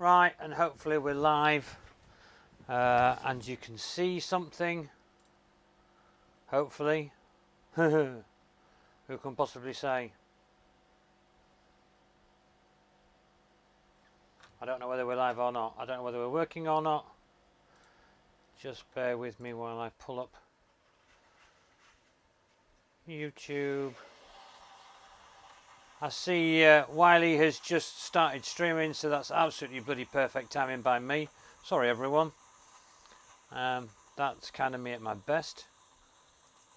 Right, and hopefully we're live and you can see something. Hopefully. Who can possibly say? I don't know whether we're live or not. I don't know whether we're working or not. Just bear with me while I pull up YouTube. I see Wiley has just started streaming, so that's absolutely bloody perfect timing by me. Sorry everyone. That's kind of me at my best.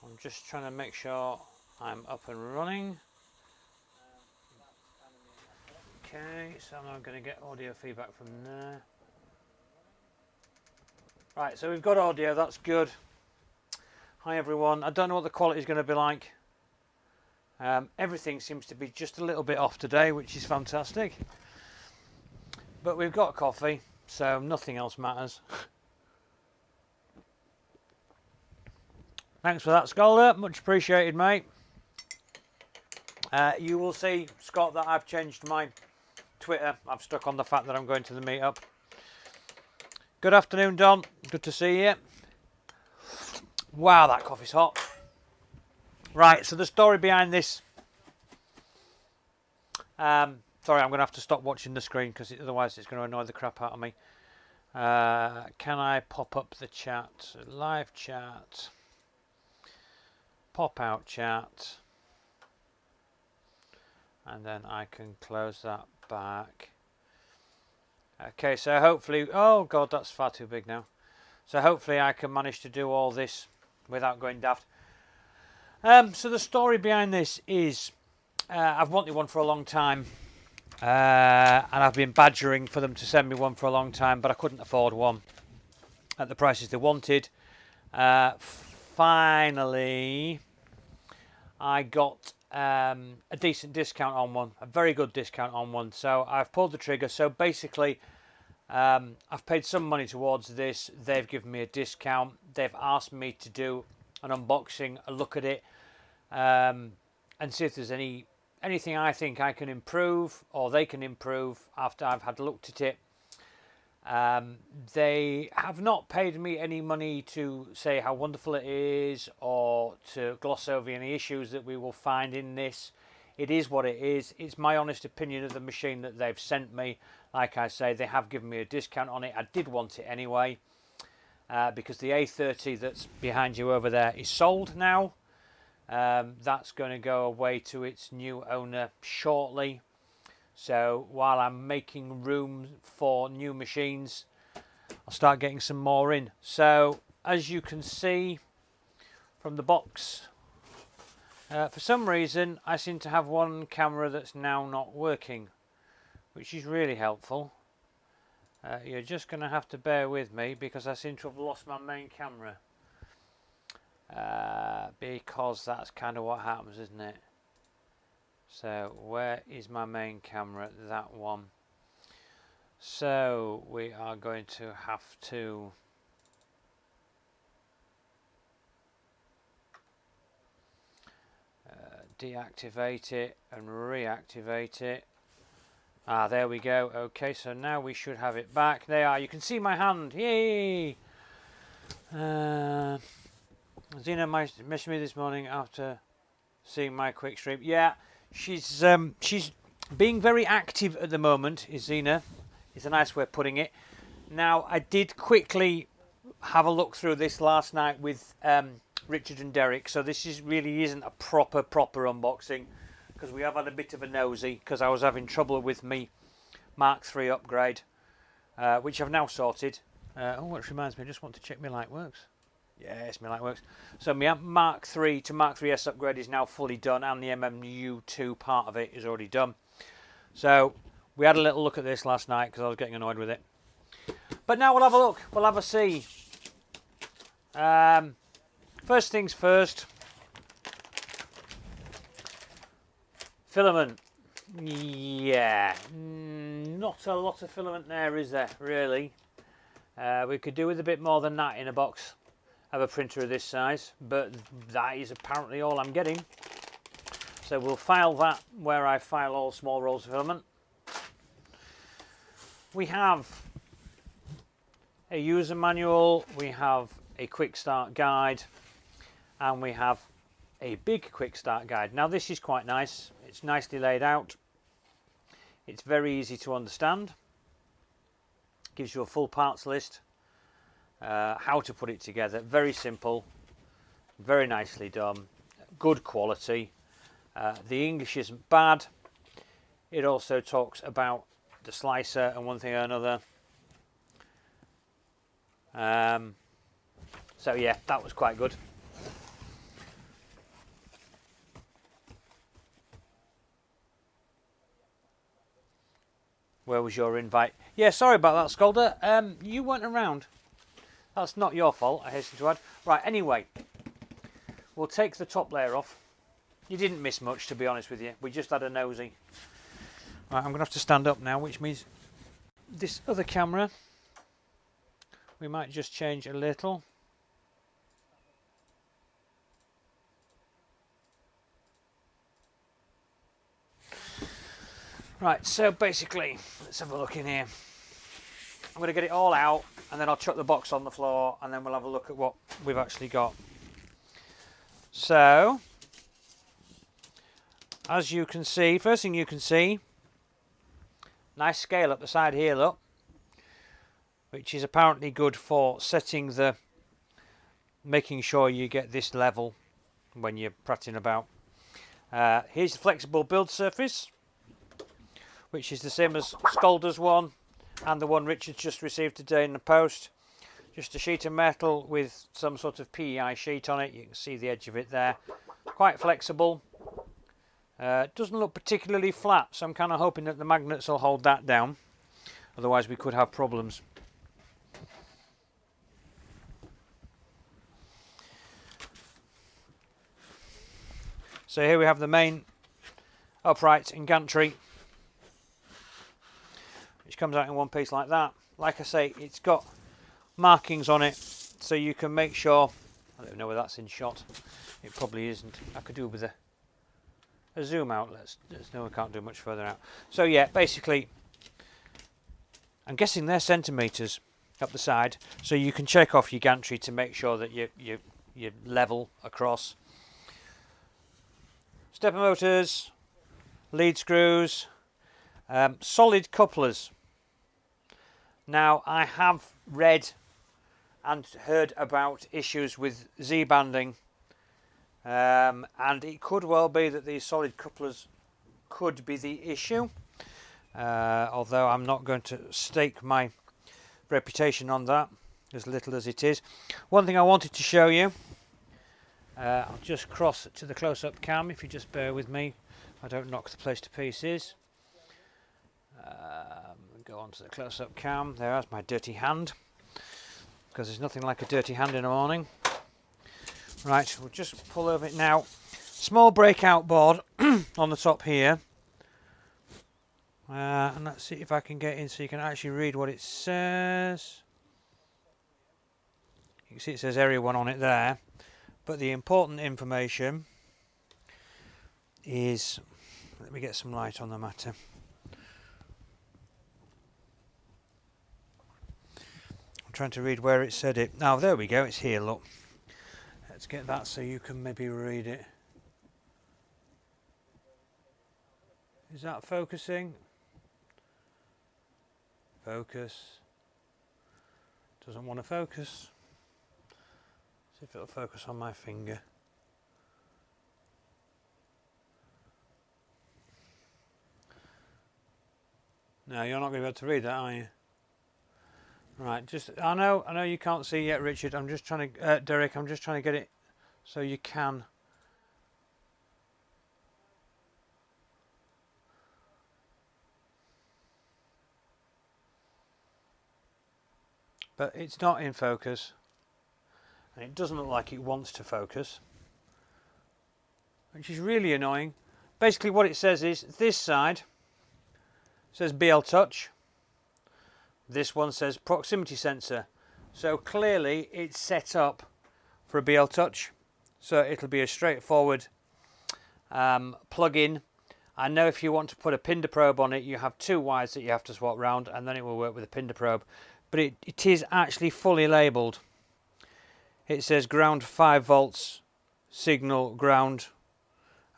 I'm just trying to make sure I'm up and running. Okay, so I'm going to get audio feedback from there. Right, so we've got audio, that's good. Hi everyone, I don't know what the quality is going to be like. Everything seems to be just a little bit off today, which is fantastic. But we've got coffee, so nothing else matters. Thanks for that, Scalder, much appreciated, mate. You will see, Scott, that I've changed my Twitter. I've stuck on the fact that I'm going to the meetup. Good afternoon, Don. Good to see you. Wow, that coffee's hot. Right, so the story behind this. Sorry, I'm going to have to stop watching the screen because otherwise it's going to annoy the crap out of me. Can I pop up the chat? Live chat. Pop out chat. And then I can close that back. Okay, so hopefully... Oh, God, that's far too big now. So hopefully I can manage to do all this without going daft. So the story behind this is... I've wanted one for a long time. And I've been badgering for them to send me one for a long time, but I couldn't afford one at the prices they wanted. Finally, I got a decent discount on one, a very good discount on one. So I've pulled the trigger. So basically, I've paid some money towards this. They've given me a discount. They've asked me to do an unboxing, a look at it, and see if there's anything I think I can improve or they can improve after I've had looked at it. They have not paid me any money to say how wonderful it is or to gloss over any issues that we will find in this. It is what it is. It's my honest opinion of the machine that they've sent me. Like I say, they have given me a discount on it. I did want it anyway because the A30 that's behind you over there is sold now. That's going to go away to its new owner shortly. So while I'm making room for new machines, I'll start getting some more in. So as you can see from the box, for some reason I seem to have one camera that's now not working, which is really helpful. You're just going to have to bear with me because I seem to have lost my main camera. Because that's kind of what happens, isn't it? So where is my main camera? That one. So we are going to have to deactivate it and reactivate it. There we go. Okay, so now we should have it back. There you can see my hand. Yay! Zena messaged me this morning after seeing my quick stream. Yeah, she's being very active at the moment. Is Zena? Is a nice way of putting it. Now, I did quickly have a look through this last night with Richard and Derek. So this really isn't a proper unboxing because we have had a bit of a nosy because I was having trouble with me Mark III upgrade, which I've now sorted. Which reminds me, I just want to check my light works. Yes, my light works. So my Mark III to Mark III's upgrade is now fully done, and the MMU2 part of it is already done. So we had a little look at this last night because I was getting annoyed with it. But now we'll have a look. We'll have a see. First things first. Filament. Yeah, not a lot of filament there, is there, really? We could do with a bit more than that in a box of a printer of this size, but that is apparently all I'm getting. So we'll file that where I file all small rolls of filament. we have a user manual, we have a quick start guide, and we have a big quick start guide. Now this is quite nice. It's nicely laid out. It's very easy to understand. Gives you a full parts list, how to put it together. Very simple, very nicely done, good quality. The English isn't bad. It also talks about the slicer and one thing or another. So yeah, that was quite good. Where was your invite? Yeah, sorry about that, Scolder. You weren't around. That's not your fault, I hasten to add. Right, anyway, we'll take the top layer off. You didn't miss much, to be honest with you. We just had a nosy. Right, I'm going to have to stand up now, which means this other camera, we might just change a little. Right, so basically, let's have a look in here. I'm going to get it all out, and then I'll chuck the box on the floor, and then we'll have a look at what we've actually got. So, as you can see, first thing you can see, nice scale up the side here, look, which is apparently good for setting the, making sure you get this level when you're prattling about. Here's the flexible build surface, which is the same as Scolder's one and the one Richard's just received today in the post. Just a sheet of metal with some sort of PEI sheet on it. You can see the edge of it there. Quite flexible. Doesn't look particularly flat, so I'm kind of hoping that the magnets will hold that down. Otherwise we could have problems. So here we have the main upright in Gantry, which comes out in one piece like that. Like I say, it's got markings on it, so you can make sure. I don't know whether that's in shot. It probably isn't. I could do with a zoom out. Let's no, I can't do much further out. So yeah, basically, I'm guessing they're centimeters up the side, so you can check off your gantry to make sure that you level across. Stepper motors, lead screws, solid couplers. Now I have read and heard about issues with Z-banding, and it could well be that these solid couplers could be the issue, although I'm not going to stake my reputation on that, as little as it is. One thing I wanted to show you, I'll just cross to the close-up cam if you just bear with me. I don't knock the place to pieces. Go on to the close-up cam. There's my dirty hand, because there's nothing like a dirty hand in the morning. Right, we'll just pull over it now. Small breakout board on the top here, and let's see if I can get in so you can actually read what it says. You can see it says Eryone on it there, but the important information is, let me get some light on the matter. Trying to read where it said it. Now there we go, it's here, look. Let's get that so you can maybe read it. Is that focusing? Focus. Doesn't want to focus. See if it'll focus on my finger. No, you're not going to be able to read that, are you? Right, just I know you can't see yet, Richard. I'm just trying to Derek. I'm just trying to get it so you can. But it's not in focus, and it doesn't look like it wants to focus, which is really annoying. Basically, what it says is this side says BL Touch. This one says proximity sensor, so clearly it's set up for a BL Touch, so it'll be a straightforward plug in I know if you want to put a pinder probe on it, you have 2 wires that you have to swap round, and then it will work with a pinder probe. But it is actually fully labelled. It says ground 5 volts, signal ground,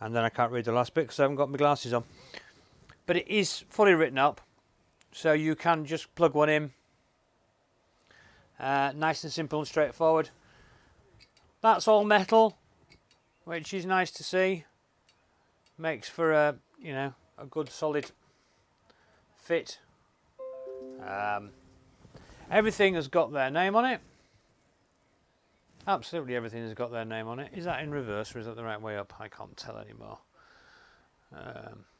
and then I can't read the last bit because I haven't got my glasses on. But it is fully written up, so you can just plug one in. Nice and simple and straightforward. That's all metal, which is nice to see. Makes for a, you know, a good solid fit. Everything has got their name on it. Absolutely everything has got their name on it. Is that in reverse or is that the right way up? I can't tell anymore.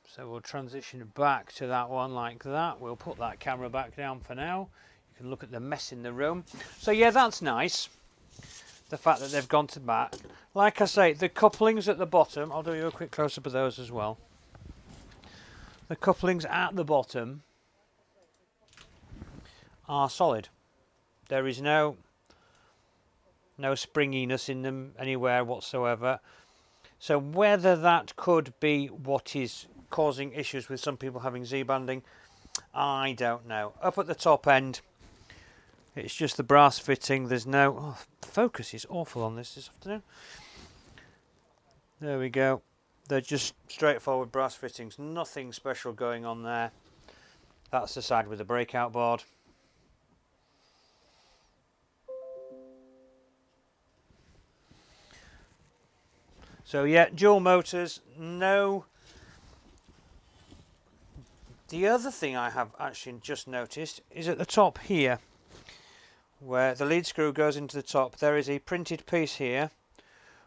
So we'll transition back to that one like that. We'll put that camera back down for now. You can look at the mess in the room. So yeah, that's nice. The fact that they've gone to that. Like I say, the couplings at the bottom, I'll do you a quick close-up of those as well. The couplings at the bottom are solid. There is no springiness in them anywhere whatsoever. So whether that could be what is causing issues with some people having Z-banding, I don't know. Up at the top end, it's just the brass fitting. There's no... Oh, the focus is awful on this afternoon. There we go. They're just straightforward brass fittings. Nothing special going on there. That's the side with the breakout board. So yeah, dual motors, no. The other thing I have actually just noticed is at the top here, where the lead screw goes into the top, there is a printed piece here,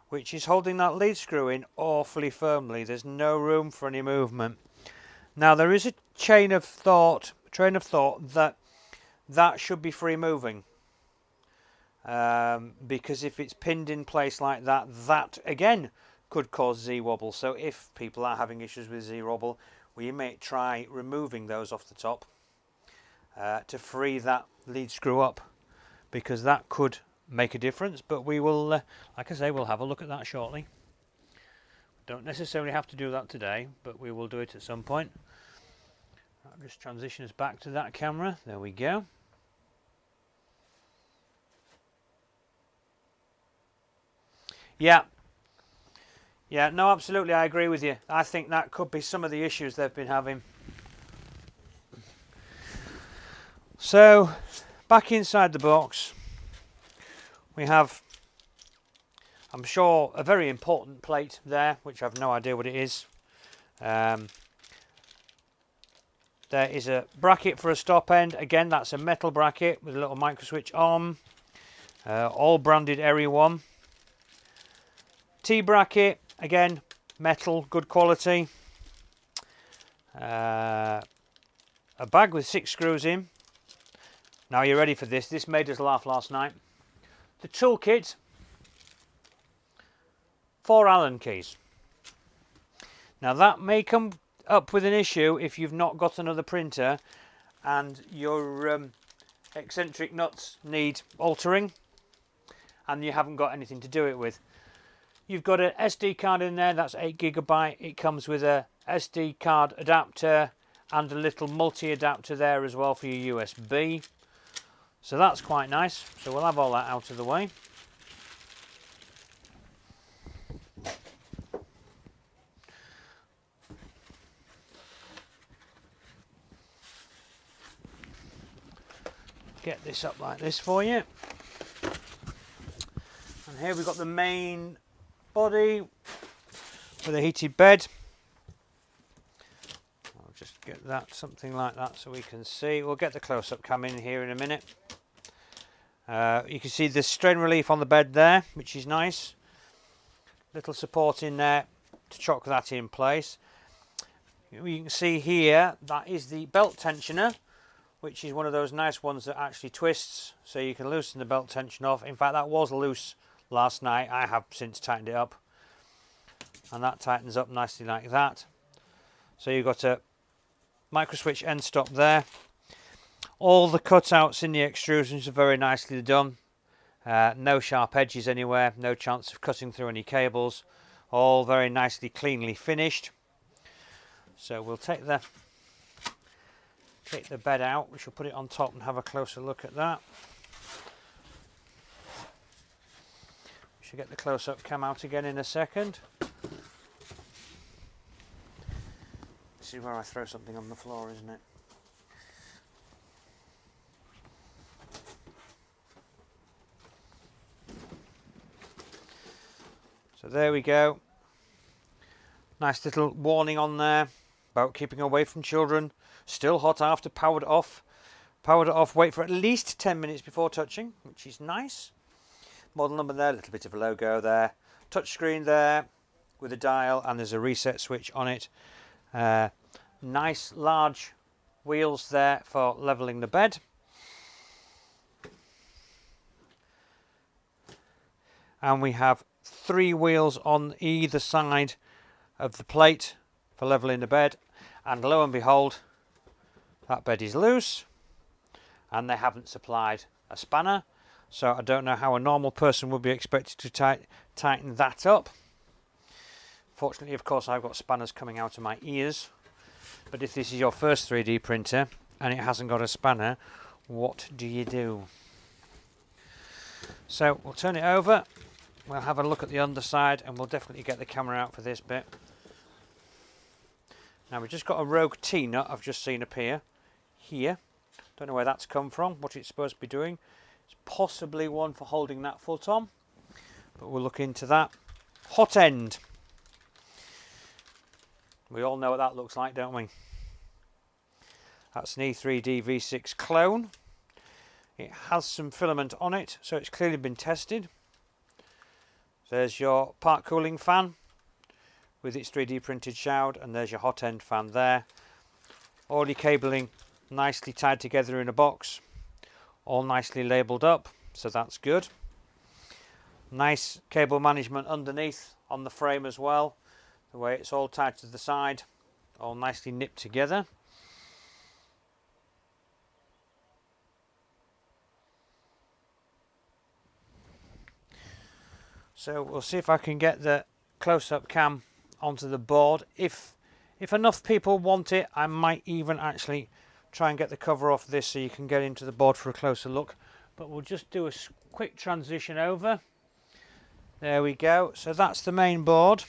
which is holding that lead screw in awfully firmly. There's no room for any movement. Now there is a train of thought that that should be free moving. Because if it's pinned in place like that, that again could cause Z-wobble. So if people are having issues with Z-wobble, we may try removing those off the top to free that lead screw up, because that could make a difference. But we will, like I say, we'll have a look at that shortly. Don't necessarily have to do that today, but we will do it at some point. I'll just transition us back to that camera. There we go. Yeah, no, absolutely, I agree with you. I think that could be some of the issues they've been having. So, back inside the box, we have, I'm sure, a very important plate there, which I have no idea what it is. There is a bracket for a stop end. Again, that's a metal bracket with a little micro switch on. All branded Eryone. T-bracket, again, metal, good quality. A bag with 6 screws in. Now you're ready for this. This made us laugh last night. The toolkit, 4 Allen keys. Now that may come up with an issue if you've not got another printer and your eccentric nuts need altering and you haven't got anything to do it with. You've got an SD card in there, that's 8 GB. It comes with a SD card adapter and a little multi-adapter there as well for your USB. So that's quite nice. So we'll have all that out of the way. Get this up like this for you. And here we've got the main body with a heated bed. I'll just get that, something like that, so we can see. We'll get the close-up cam in here in a minute. You can see the strain relief on the bed there, which is nice. Little support in there to chock that in place. You can see here, that is the belt tensioner, which is one of those nice ones that actually twists, so you can loosen the belt tension off. In fact, that was loose last night. I have since tightened it up, and that tightens up nicely like that. So you've got a micro switch end stop there. All the cutouts in the extrusions are very nicely done. No sharp edges anywhere, no chance of cutting through any cables. All very nicely, cleanly finished. So we'll take the bed out. We shall put it on top and have a closer look at that. We should get the close-up cam out again in a second. This is where I throw something on the floor, isn't it? So there we go. Nice little warning on there about keeping away from children. Still hot after powered off. Powered it off, wait for at least 10 minutes before touching, which is nice. Model number there, a little bit of a logo there. Touch screen there with a dial, and there's a reset switch on it. Nice large wheels there for levelling the bed. And we have 3 wheels on either side of the plate for levelling the bed, and lo and behold, that bed is loose, and they haven't supplied a spanner, so I don't know how a normal person would be expected to tighten that up. Fortunately, of course, I've got spanners coming out of my ears, but if this is your first 3D printer and it hasn't got a spanner, what do you do? So we'll turn it over, we'll have a look at the underside, and we'll definitely get the camera out for this bit. Now we've just got a rogue T-nut I've just seen appear here. Don't know where that's come from, what it's supposed to be doing. It's possibly one for holding that foot on, but we'll look into that. Hot end. We all know what that looks like, don't we? That's an E3D V6 clone. It has some filament on it, so it's clearly been tested. There's your part cooling fan with its 3D printed shroud, and there's your hot end fan there. All your cabling nicely tied together in a box, all nicely labelled up, so that's good. Nice cable management underneath on the frame as well, the way it's all tied to the side, all nicely nipped together. So we'll see if I can get the close-up cam onto the board. If enough people want it, I might even actually try and get the cover off this so you can get into the board for a closer look. But we'll just do a quick transition over. There we go. So that's the main board.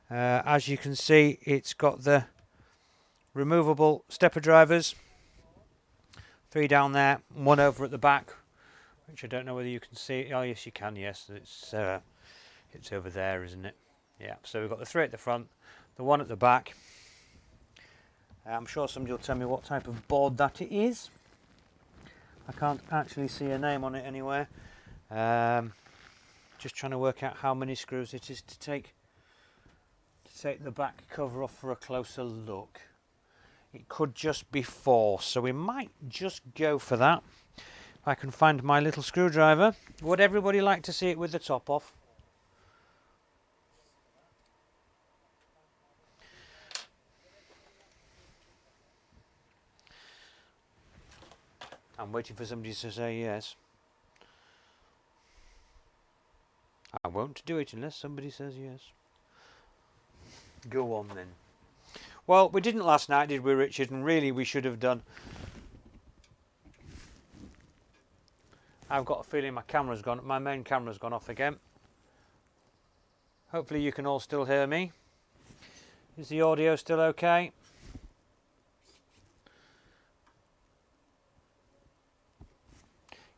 As you can see, it's got the removable stepper drivers. 3 down there, 1 over at the back, which I don't know whether you can see. Oh yes, you can. Yes, it's over there, isn't it? Yeah, so we've got the 3 at the front, the 1 at the back. I'm sure somebody will tell me what type of board that it is. I can't actually see a name on it anywhere. Just trying to work out how many screws it is to take the back cover off for a closer look. It could just be 4, so we might just go for that. If I can find my little screwdriver. Would everybody like to see it with the top off? I'm waiting for somebody to say yes. I won't do it unless somebody says yes. Go on then. Well, we didn't last night, did we, Richard? And really we should have done. I've got a feeling my main camera's gone off again. Hopefully you can all still hear me. Is the audio still okay?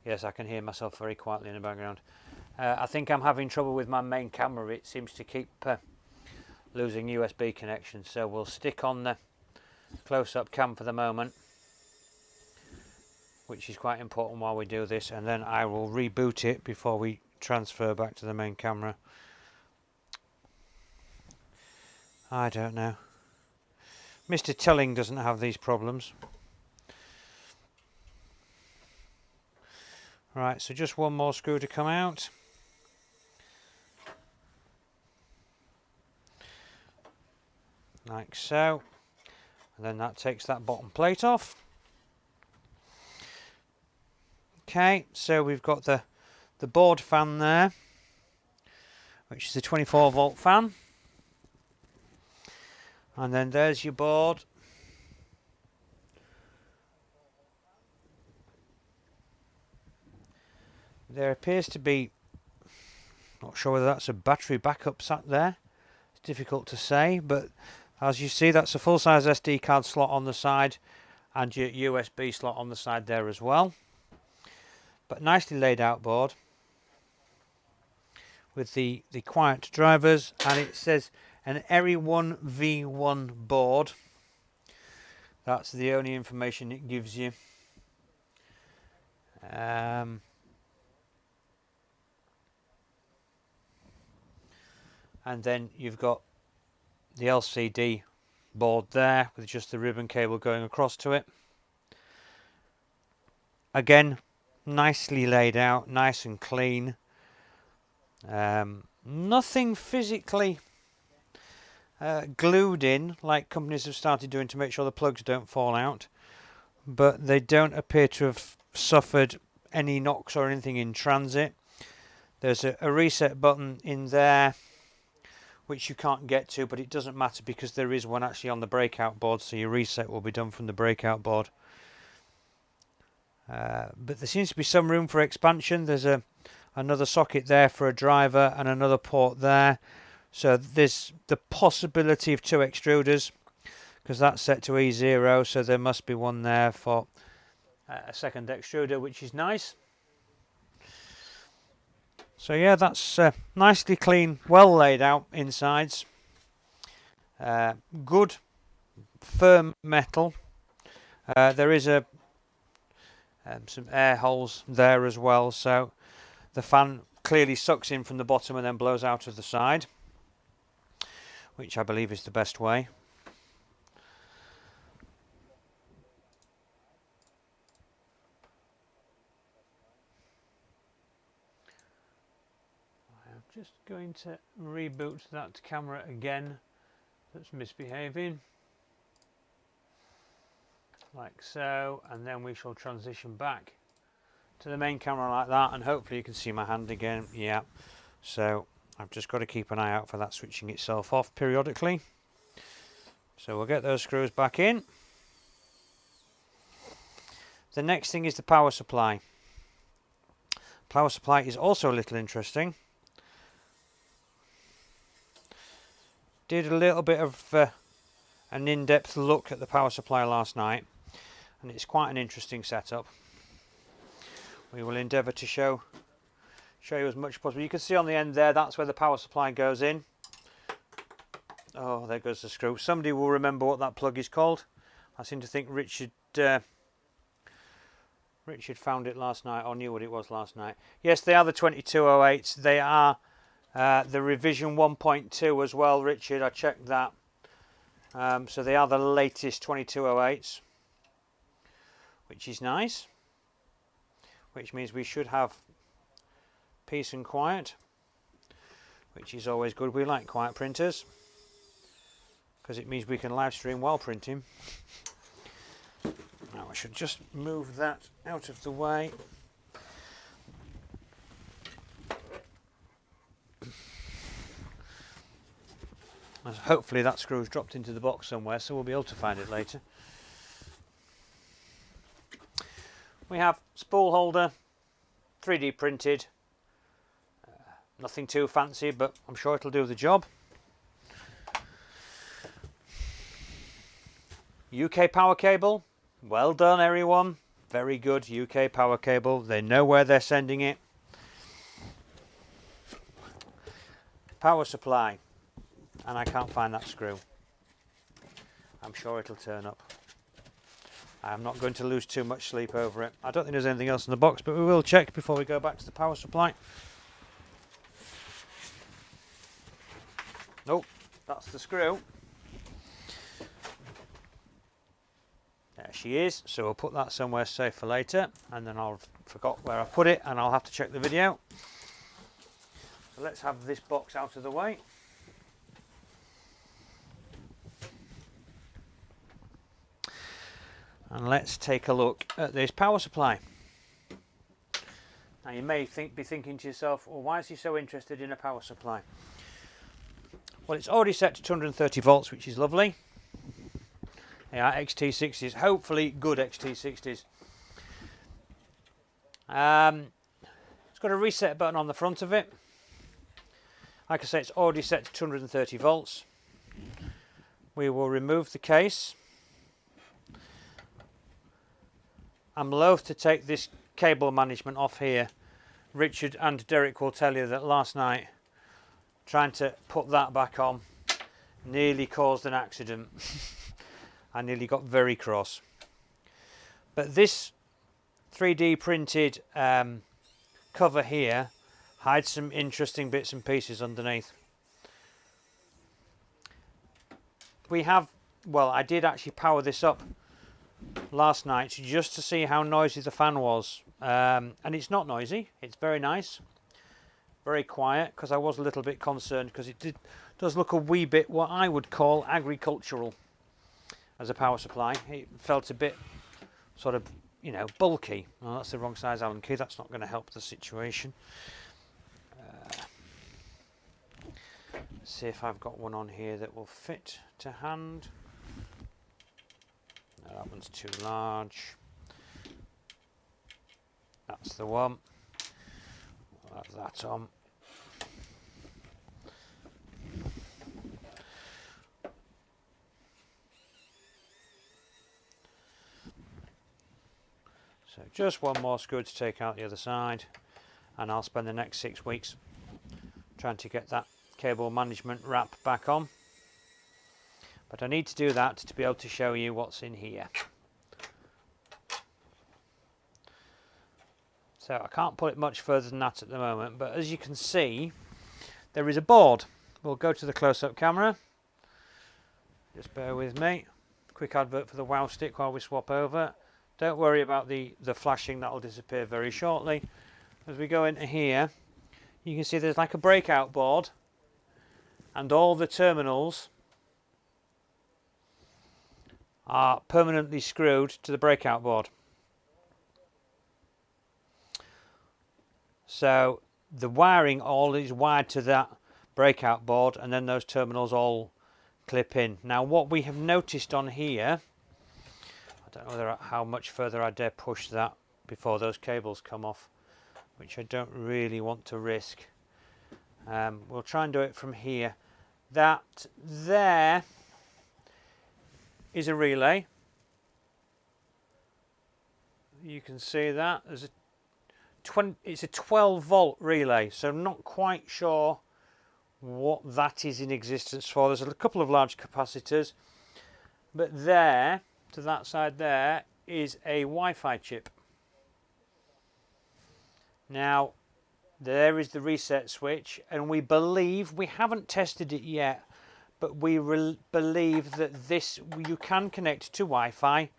Yes, I can hear myself very quietly in the background. I think I'm having trouble with my main camera. It seems to keep losing USB connection, so we'll stick on the close-up cam for the moment, which is quite important while we do this, and then I will reboot it before we transfer back to the main camera. I don't know. Mr. Telling doesn't have these problems. Right, so just one more screw to come out. Like so. And then that takes that bottom plate off. Okay, so we've got the board fan there, which is a 24 volt fan. And then there's your board. There appears to be, not sure whether that's a battery backup sat there. It's difficult to say, but as you see, that's a full-size SD card slot on the side and your USB slot on the side there as well. But nicely laid out board with the quiet drivers, and it says an Eryone V1 board. That's the only information it gives you. And then you've got the LCD board there with just the ribbon cable going across to it. Again, nicely laid out, nice and clean. Nothing physically glued in like companies have started doing to make sure the plugs don't fall out, but they don't appear to have suffered any knocks or anything in transit. There's a reset button in there which you can't get to, but it doesn't matter because there is one actually on the breakout board, so your reset will be done from the breakout board. But there seems to be some room for expansion. There's another socket there for a driver and another port there, so there's the possibility of 2 extruders because that's set to E0, so there must be one there for a second extruder, which is nice. So yeah, that's nicely clean, well laid out insides. Good firm metal. There is some air holes there as well, so the fan clearly sucks in from the bottom and then blows out of the side, which I believe is the best way. I'm just going to reboot that camera again that's misbehaving, like so, and then we shall transition back to the main camera like that, and hopefully you can see my hand again. Yeah, so I've just got to keep an eye out for that switching itself off periodically. So we'll get those screws back in. The next thing is the power supply. Power supply is also a little interesting. Did a little bit of an in-depth look at the power supply last night, and it's quite an interesting setup. We will endeavour to show you as much as possible. You can see on the end there, that's where the power supply goes in. Oh, there goes the screw. Somebody will remember what that plug is called. I seem to think Richard found it last night, or knew what it was last night. Yes, they are the 2208s. They are the revision 1.2 as well, Richard. I checked that. So they are the latest 2208s, which is nice. Which means we should have peace and quiet, which is always good. We like quiet printers because it means we can live stream while printing. Now I should just move that out of the way. Hopefully that screw's dropped into the box somewhere, so we'll be able to find it later. We have spool holder, 3D printed, nothing too fancy, but I'm sure it'll do the job. UK power cable, well done everyone, very good. UK power cable, they know where they're sending it. Power supply, and I can't find that screw. I'm sure it'll turn up. I'm not going to lose too much sleep over it. I don't think there's anything else in the box, but we will check before we go back to the power supply. Nope, that's the screw. There she is, so we'll put that somewhere safe for later, and then I'll forgot where I put it and I'll have to check the video. So let's have this box out of the way. And let's take a look at this power supply. Now you may be thinking to yourself, well, why is he so interested in a power supply? Well, it's already set to 230 volts, which is lovely. Yeah, XT60s, hopefully good XT60s. It's got a reset button on the front of it. Like I say, it's already set to 230 volts. We will remove the case. I'm loath to take this cable management off here. Richard and Derek will tell you that last night, trying to put that back on, nearly caused an accident. I nearly got very cross. But this 3D printed cover here hides some interesting bits and pieces underneath. We have, well, I did actually power this up last night just to see how noisy the fan was, and it's not noisy, it's very nice, very quiet, because I was a little bit concerned because it does look a wee bit what I would call agricultural as a power supply. It felt a bit sort of, you know, bulky. Well, that's the wrong size Allen key, that's not going to help the situation. See if I've got one on here that will fit to hand. No, that one's too large. That's the one. We'll have that on. So just one more screw to take out the other side, and I'll spend the next 6 weeks trying to get that cable management wrap back on. But I need to do that to be able to show you what's in here. So I can't put it much further than that at the moment, but as you can see, there is a board. We'll go to the close-up camera. Just bear with me. Quick advert for the Wow Stick while we swap over. Don't worry about the flashing, that'll disappear very shortly. As we go into here, you can see there's like a breakout board, and all the terminals are permanently screwed to the breakout board. So the wiring all is wired to that breakout board, and then those terminals all clip in. Now what we have noticed on here, I don't know how much further I dare push that before those cables come off, which I don't really want to risk. We'll try and do it from here. That there is a relay. You can see that there's it's a 12 volt relay, so I'm not quite sure what that is in existence for. There's a couple of large capacitors, but there, to that side there, is a Wi-Fi chip. Now there is the reset switch, and we believe, we haven't tested it yet, but we believe that this, you can connect to Wi-Fi,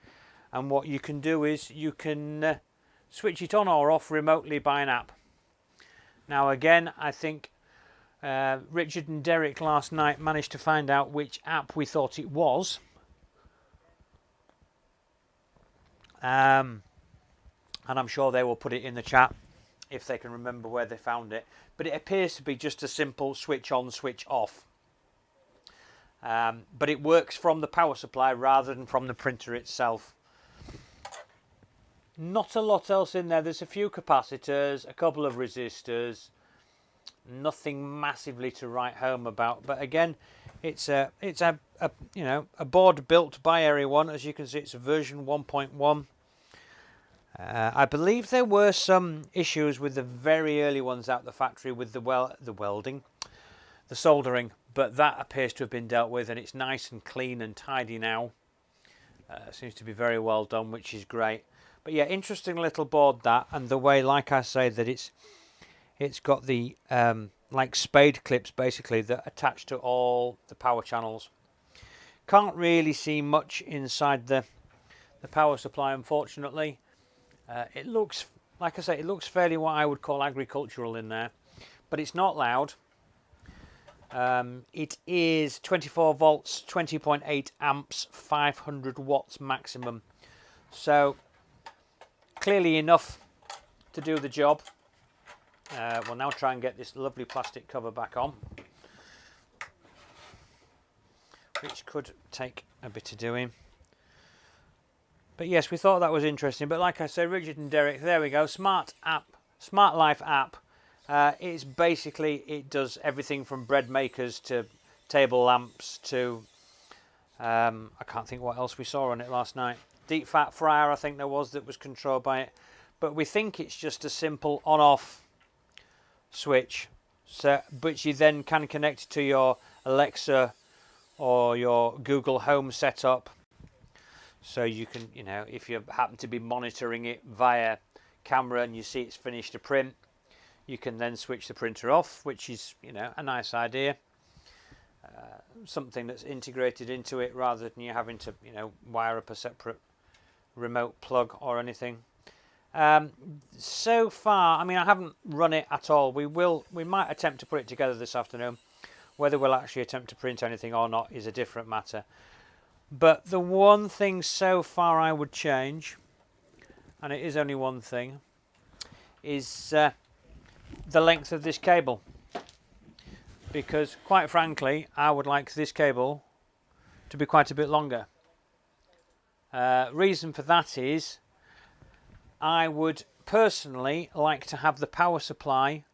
and what you can do is you can switch it on or off remotely by an app. Now again, I think Richard and Derek last night managed to find out which app we thought it was. And I'm sure they will put it in the chat if they can remember where they found it. But it appears to be just a simple switch on, switch off. But it works from the power supply rather than from the printer itself. Not a lot else in there. There's a few capacitors, a couple of resistors, nothing massively to write home about. But again, it's a you know, a board built by Eryone. As you can see, it's a version 1.1. I believe there were some issues with the very early ones out the factory with the welding, the soldering, but that appears to have been dealt with, and it's nice and clean and tidy now. Seems to be very well done, which is great. But yeah, interesting little board that, and the way, like I say, that it's got the like spade clips basically that attach to all the power channels. Can't really see much inside the power supply, unfortunately. It looks, like I say, it looks fairly what I would call agricultural in there, but it's not loud. It is 24 volts, 20.8 amps, 500 watts maximum. So clearly enough to do the job. We'll now try and get this lovely plastic cover back on, which could take a bit of doing. But yes, we thought that was interesting. But like I said, Richard and Derek, there we go. Smart Life app. It's basically, it does everything from bread makers to table lamps to I can't think what else we saw on it last night. Deep fat fryer, I think there was, that was controlled by it. But we think it's just a simple on-off switch, so but you then can connect to your Alexa or your Google Home setup. So you can, you know, if you happen to be monitoring it via camera and you see it's finished a print, you can then switch the printer off, which is, you know, a nice idea. Something that's integrated into it rather than you having to, you know, wire up a separate remote plug or anything. So far, I mean, I haven't run it at all. We might attempt to put it together this afternoon. Whether we'll actually attempt to print anything or not is a different matter. But the one thing so far I would change, and it is only one thing, is the length of this cable. Because quite frankly, I would like this cable to be quite a bit longer. Reason for that is I would personally like to have the power supply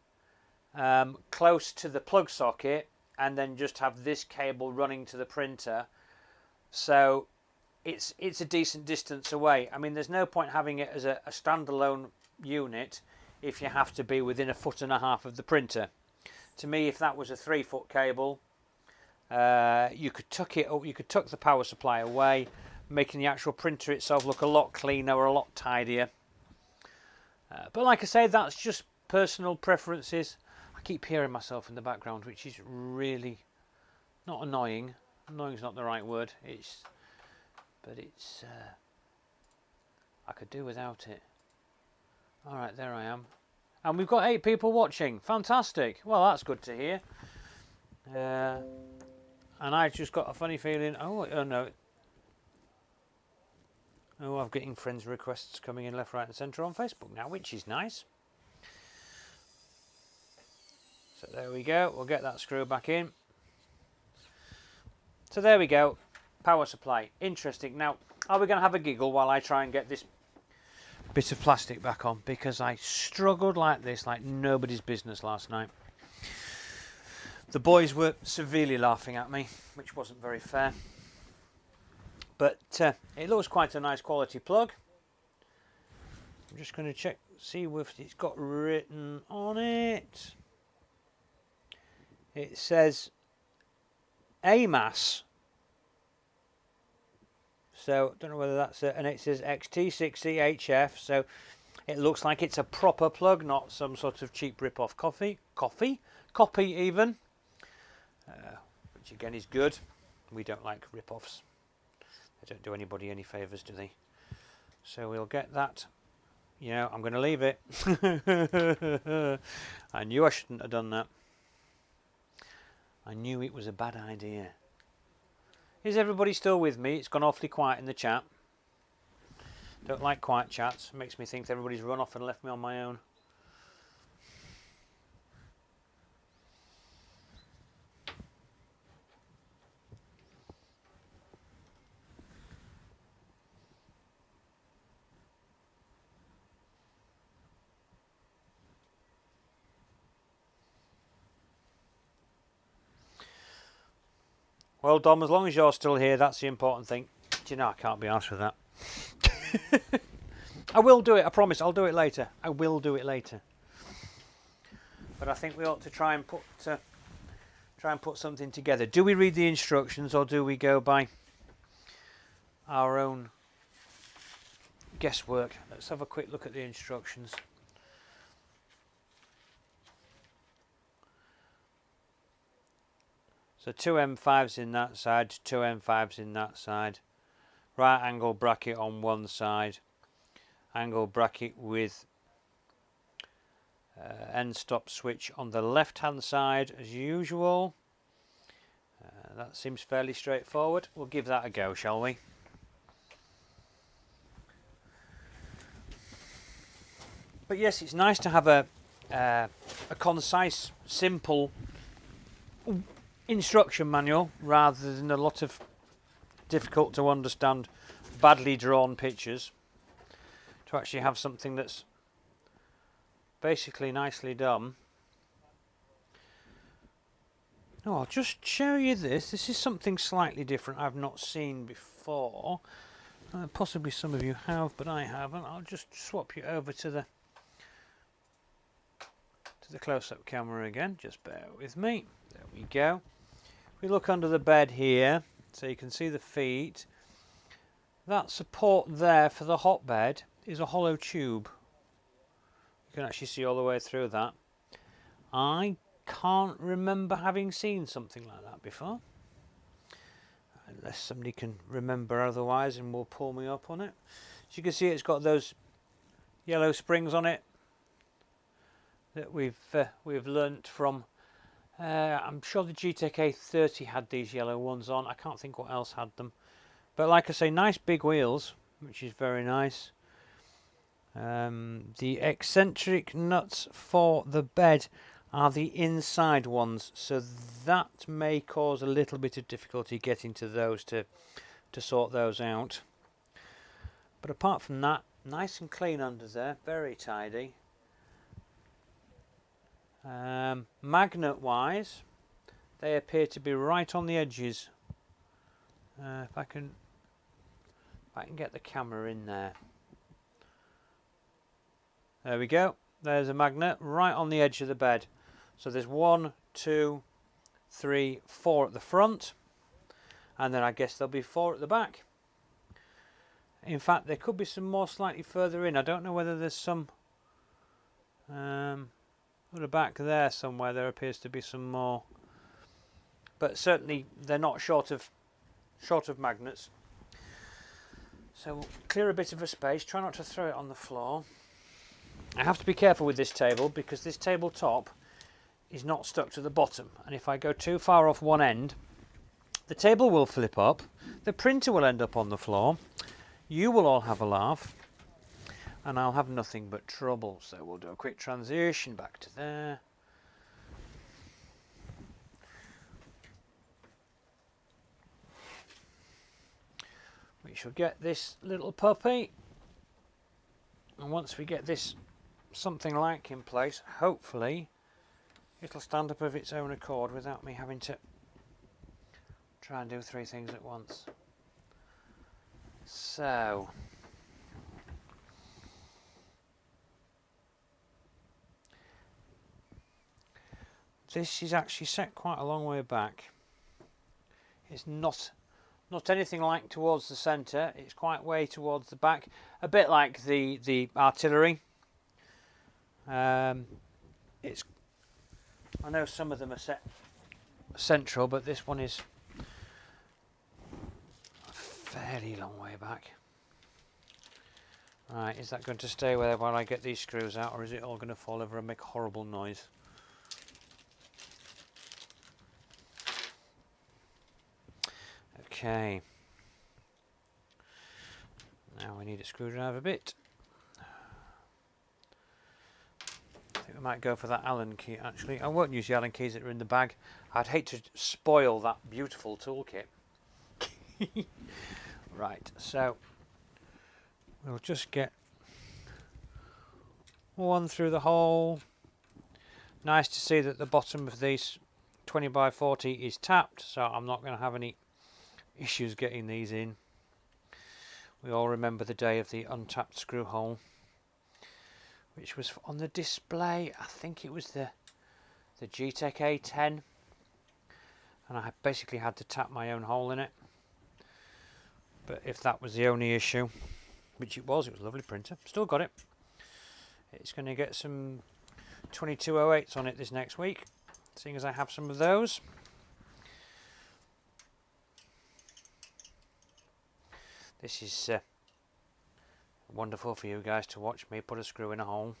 close to the plug socket and then just have this cable running to the printer, so it's a decent distance away. I mean, there's no point having it as a standalone unit if you have to be within 1.5 foot of the printer. To me, if that was a 3-foot cable, you could tuck it up, you could tuck the power supply away, making the actual printer itself look a lot cleaner or a lot tidier. But like I say, that's just personal preferences. I keep hearing myself in the background, which is really not annoying. Annoying is not the right word. But I could do without it. All right, there I am. And we've got 8 people watching. Fantastic. Well, that's good to hear. And I just got a funny feeling. Oh no. Oh, I'm getting friends requests coming in left, right, and centre on Facebook now, which is nice. So there we go. We'll get that screw back in. So there we go. Power supply. Interesting. Now, are we going to have a giggle while I try and get this bit of plastic back on? Because I struggled like this, like nobody's business last night. The boys were severely laughing at me, which wasn't very fair. But it looks quite a nice quality plug. I'm just going to check, see if it's got written on it. It says AMAS. So, don't know whether that's it. And it says XT60HF. So, it looks like it's a proper plug, not some sort of cheap rip-off copy even. Which again is good. We don't like rip-offs. They don't do anybody any favours, do they? So we'll get that. You know, I'm going to leave it. I knew I shouldn't have done that. I knew it was a bad idea. Is everybody still with me? It's gone awfully quiet in the chat. Don't like quiet chats. Makes me think everybody's run off and left me on my own. Well, Dom, as long as you're still here, that's the important thing. Do you know, I can't be arsed with that. I will do it, I promise. I'll do it later. I will do it later. But I think we ought to try and put something together. Do we read the instructions or do we go by our own guesswork? Let's have a quick look at the instructions. So 2 M5s in that side, 2 M5s in that side. Right angle bracket on one side. Angle bracket with end stop switch on the left hand side as usual. That seems fairly straightforward. We'll give that a go, shall we? But yes, it's nice to have a concise, simple instruction manual rather than a lot of difficult to understand badly drawn pictures to actually have something that's basically nicely done. Oh, I'll just show you this. This is something slightly different I've not seen before. Possibly some of you have, but I haven't. I'll just swap you over to the close-up camera again. Just bear with me. There we go. If we look under the bed here, so you can see the feet. That support there for the hotbed is a hollow tube. You can actually see all the way through that. I can't remember having seen something like that before, unless somebody can remember otherwise and will pull me up on it. As you can see, it's got those yellow springs on it that we've learnt from. I'm sure the GTEC A30 had these yellow ones on. I can't think what else had them, but like I say, nice big wheels, which is very nice. The eccentric nuts for the bed are the inside ones, so that may cause a little bit of difficulty getting to those to sort those out. But apart from that, nice and clean under there, very tidy. Magnet wise, they appear to be right on the edges. If I can get the camera in there. There we go. There's a magnet right on the edge of the bed. So there's 1, 2, 3, 4 at the front, and then I guess there'll be 4 at the back. In fact, there could be some more slightly further in. I don't know whether there's some at the back there somewhere. There appears to be some more, but certainly they're not short of magnets. So we'll clear a bit of a space. Try not to throw it on the floor. I have to be careful with this table because this tabletop is not stuck to the bottom, and if I go too far off one end, the table will flip up, the printer will end up on the floor, you will all have a laugh, and I'll have nothing but trouble. So we'll do a quick transition back to there. We shall get this little puppy, and once we get this something like in place, hopefully it'll stand up of its own accord without me having to try and do 3 things at once. So this is actually set quite a long way back. It's not anything like towards the centre, it's quite way towards the back, a bit like the artillery. It's, I know some of them are set central, but this one is a fairly long way back. Right, is that going to stay there while I get these screws out, or is it all going to fall over and make a horrible noise? Okay. Now we need a screwdriver bit. I think we might go for that Allen key actually. I won't use the Allen keys that are in the bag. I'd hate to spoil that beautiful toolkit. Right, so we'll just get one through the hole. Nice to see that the bottom of these 20 by 40 is tapped, so I'm not going to have any issues getting these in. We all remember the day of the untapped screw hole, which was on the display. I think it was the GTEC A10, and I basically had to tap my own hole in it. But if that was the only issue, which it was a lovely printer, still got it. It's going to get some 2208s on it this next week, seeing as I have some of those. This is wonderful for you guys to watch me put a screw in a hole.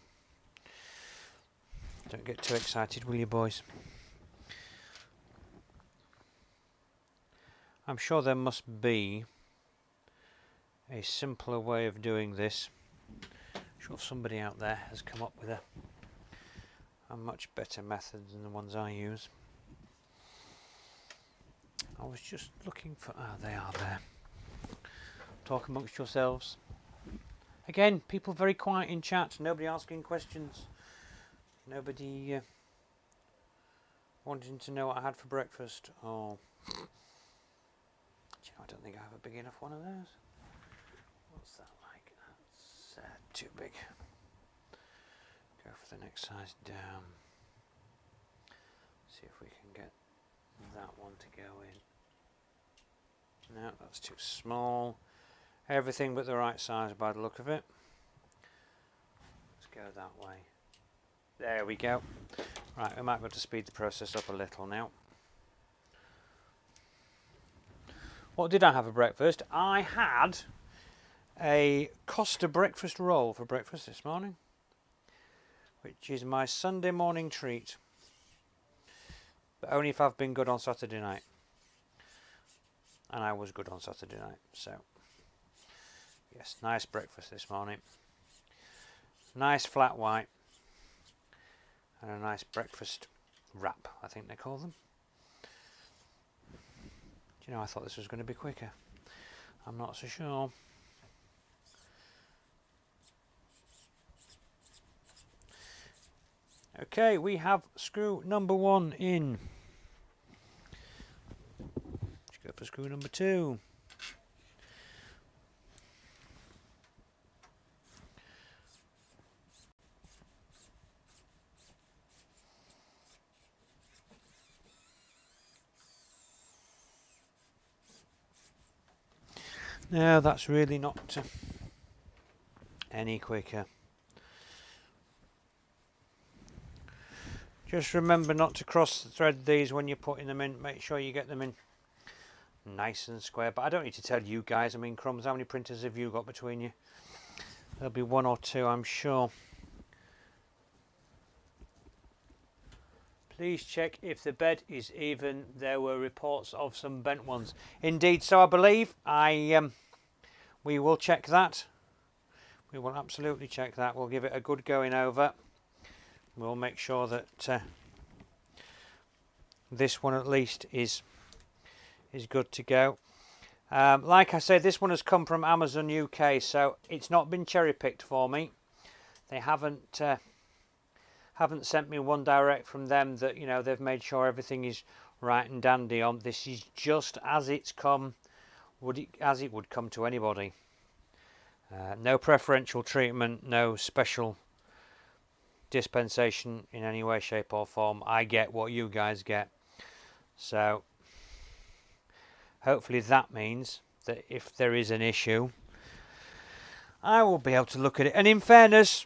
Don't get too excited, will you, boys? I'm sure there must be a simpler way of doing this. I'm sure somebody out there has come up with a much better method than the ones I use. I was just looking for... ah, they are there. Talk amongst yourselves. Again, people very quiet in chat. Nobody asking questions. Nobody wanting to know what I had for breakfast. Oh, I don't think I have a big enough one of those. What's that like? That's too big. Go for the next size down. See if we can get that one to go in. No, that's too small. Everything but the right size by the look of it. Let's go that way. There we go. Right, we might be able to speed the process up a little now. What did I have for breakfast? I had a Costa breakfast roll for breakfast this morning, which is my Sunday morning treat. But only if I've been good on Saturday night. And I was good on Saturday night, so yes, nice breakfast this morning. Nice flat white. And a nice breakfast wrap, I think they call them. Do you know, I thought this was going to be quicker. I'm not so sure. Okay, we have screw number 1 in. Let's go for screw number 2. No, that's really not any quicker. Just remember not to cross thread these when you're putting them in. Make sure you get them in nice and square. But I don't need to tell you guys. I mean, crumbs, how many printers have you got between you? There'll be 1 or 2, I'm sure. Please check if the bed is even. There were reports of some bent ones. Indeed, so I believe. We will check that. We will absolutely check that. We'll give it a good going over. We'll make sure that this one at least is good to go. Like I said, this one has come from Amazon UK, so it's not been cherry picked for me. They haven't sent me one direct from them that, you know, they've made sure everything is right and dandy on. This is just as it's come, as it would come to anybody. No preferential treatment, no special dispensation in any way, shape or form. I get what you guys get. So hopefully that means that if there is an issue, I will be able to look at it. And in fairness,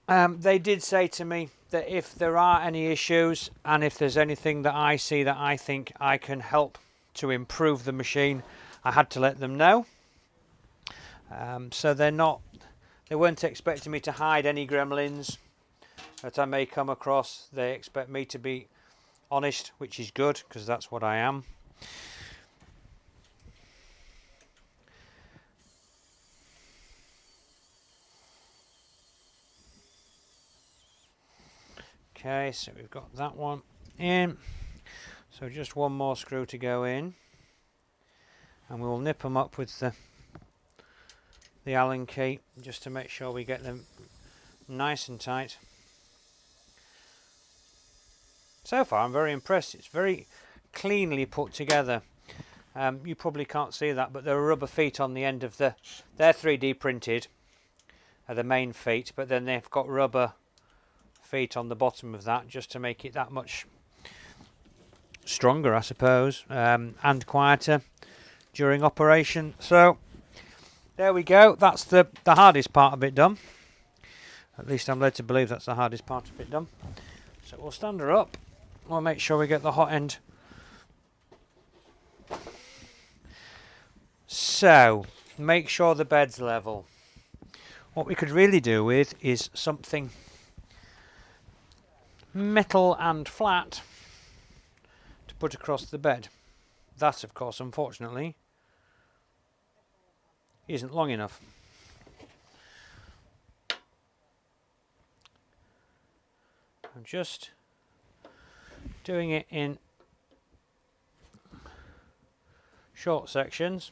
they did say to me that if there are any issues and if there's anything that I see that I think I can help to improve the machine, I had to let them know. So they weren't expecting me to hide any gremlins that I may come across. They expect me to be honest, which is good, because that's what I am. Okay, so we've got that one in. So just one more screw to go in. And we'll nip them up with the Allen key, just to make sure we get them nice and tight. So far I'm very impressed. It's very cleanly put together. You probably can't see that, but there are rubber feet on the end of they're 3D printed, the main feet, but then they've got rubber feet on the bottom of that just to make it that much stronger, I suppose, and quieter during operation. So there we go. That's the hardest part of it done. At least I'm led to believe that's the hardest part of it done. So we'll stand her up. We'll make sure we get the hot end. So make sure the bed's level. What we could really do with is something metal and flat to put across the bed. That, of course, unfortunately, isn't long enough. I'm just doing it in short sections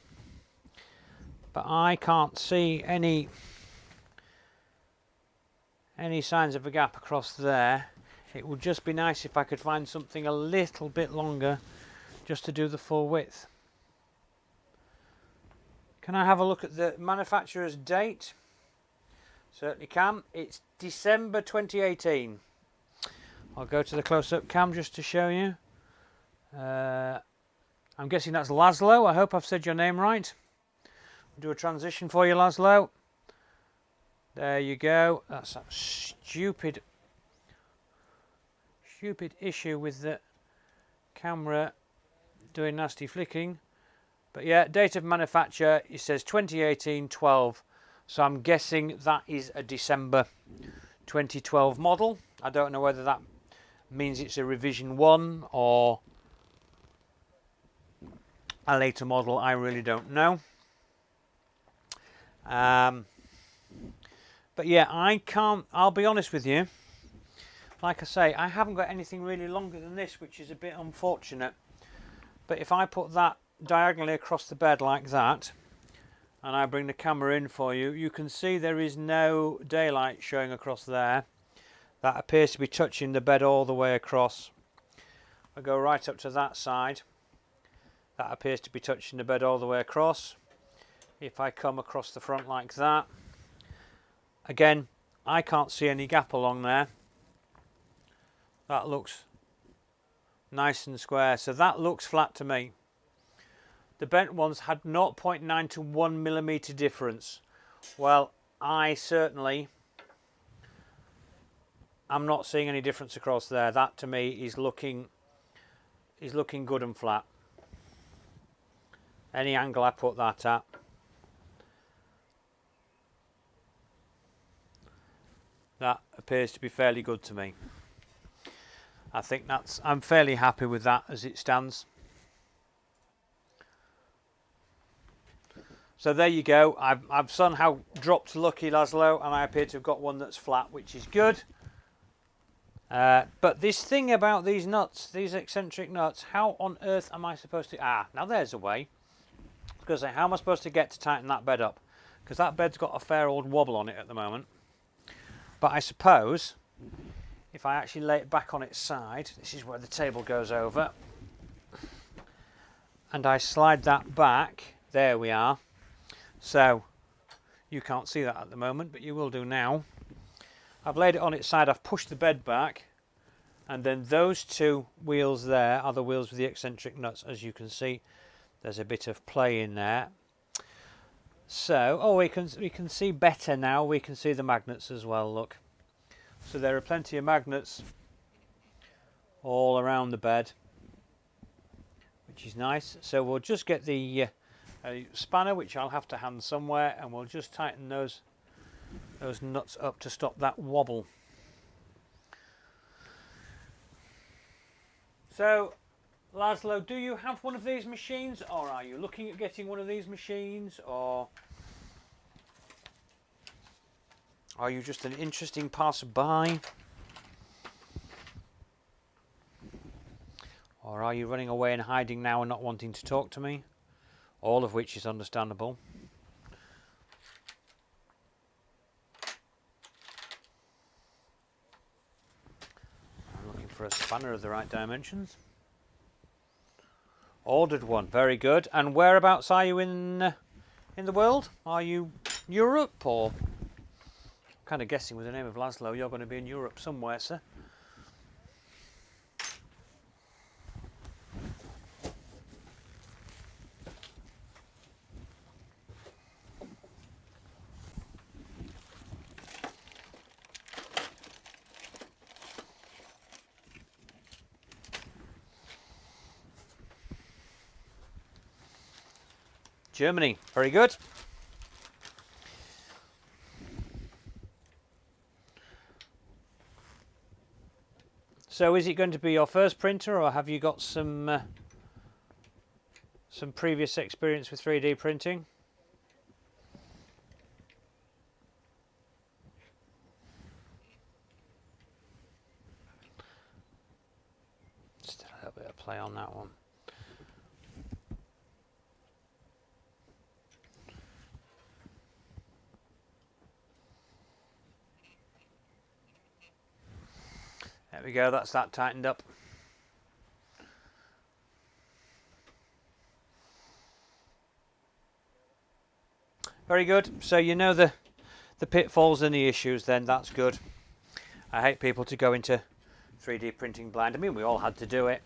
but I can't see any signs of a gap across there. It would just be nice if I could find something a little bit longer just to do the full width. Can I have a look at the manufacturer's date? Certainly can. It's December 2018. I'll go to the close-up cam just to show you. I'm guessing that's Laszlo. I hope I've said your name right. I'll do a transition for you, Laszlo. There you go. That's that stupid issue with the camera doing nasty flicking. But yeah, date of manufacture, it says 2018-12. So I'm guessing that is a December 2012 model. I don't know whether that means it's a revision 1 or a later model. I really don't know. But yeah, I'll be honest with you. Like I say, I haven't got anything really longer than this, which is a bit unfortunate. But if I put that diagonally across the bed like that, and I bring the camera in for you, you can see there is no daylight showing across there. That appears to be touching the bed all the way across. I go right up to that side. That appears to be touching the bed all the way across. If I come across the front like that, again, I can't see any gap along there. That looks nice and square, so that looks flat to me. The bent ones had 0.9 to 1 millimeter difference. Well, I'm not seeing any difference across there. That to me is looking good and flat. Any angle I put that at, that appears to be fairly good to me. I think I'm fairly happy with that as it stands. So there you go. I've somehow dropped lucky, Laszlo, and I appear to have got one that's flat, which is good. But this thing about these nuts, these eccentric nuts, how on earth am I supposed to... now there's a way. I was going to say, how am I supposed to get to tighten that bed up? Because that bed's got a fair old wobble on it at the moment. But I suppose, if I actually lay it back on its side, this is where the table goes over, and I slide that back, there we are. So, you can't see that at the moment, but you will do now. I've laid it on its side, I've pushed the bed back, and then those two wheels there are the wheels with the eccentric nuts. As you can see, there's a bit of play in there. So, we can see better now. We can see the magnets as well, look. So there are plenty of magnets all around the bed, which is nice. So we'll just get the spanner, which I'll have to hand somewhere, and we'll just tighten those nuts up to stop that wobble. So, Laszlo, do you have one of these machines, or are you looking at getting one of these machines, or are you just an interesting passerby? Or are you running away and hiding now and not wanting to talk to me? All of which is understandable. I'm looking for a spanner of the right dimensions. Ordered one, very good. And whereabouts are you in the world? Are you Europe, or... I'm kind of guessing with the name of Laszlo, you're going to be in Europe somewhere, sir. Germany, very good. So is it going to be your first printer, or have you got some previous experience with 3D printing? Still a little bit of play on that one. There we go, that's that tightened up. Very good. So you know the pitfalls and the issues then, that's good. I hate people to go into 3D printing blind. I mean, we all had to do it.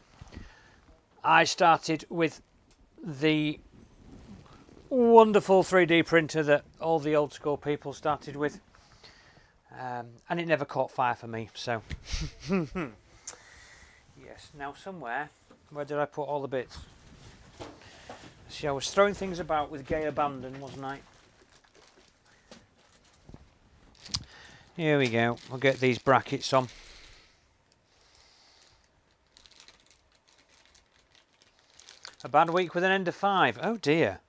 I started with the wonderful 3D printer that all the old school people started with. And it never caught fire for me, so. Yes, now somewhere, where did I put all the bits? See, I was throwing things about with gay abandon, wasn't I? Here we go, we'll get these brackets on. A bad week with an end of 5, oh dear.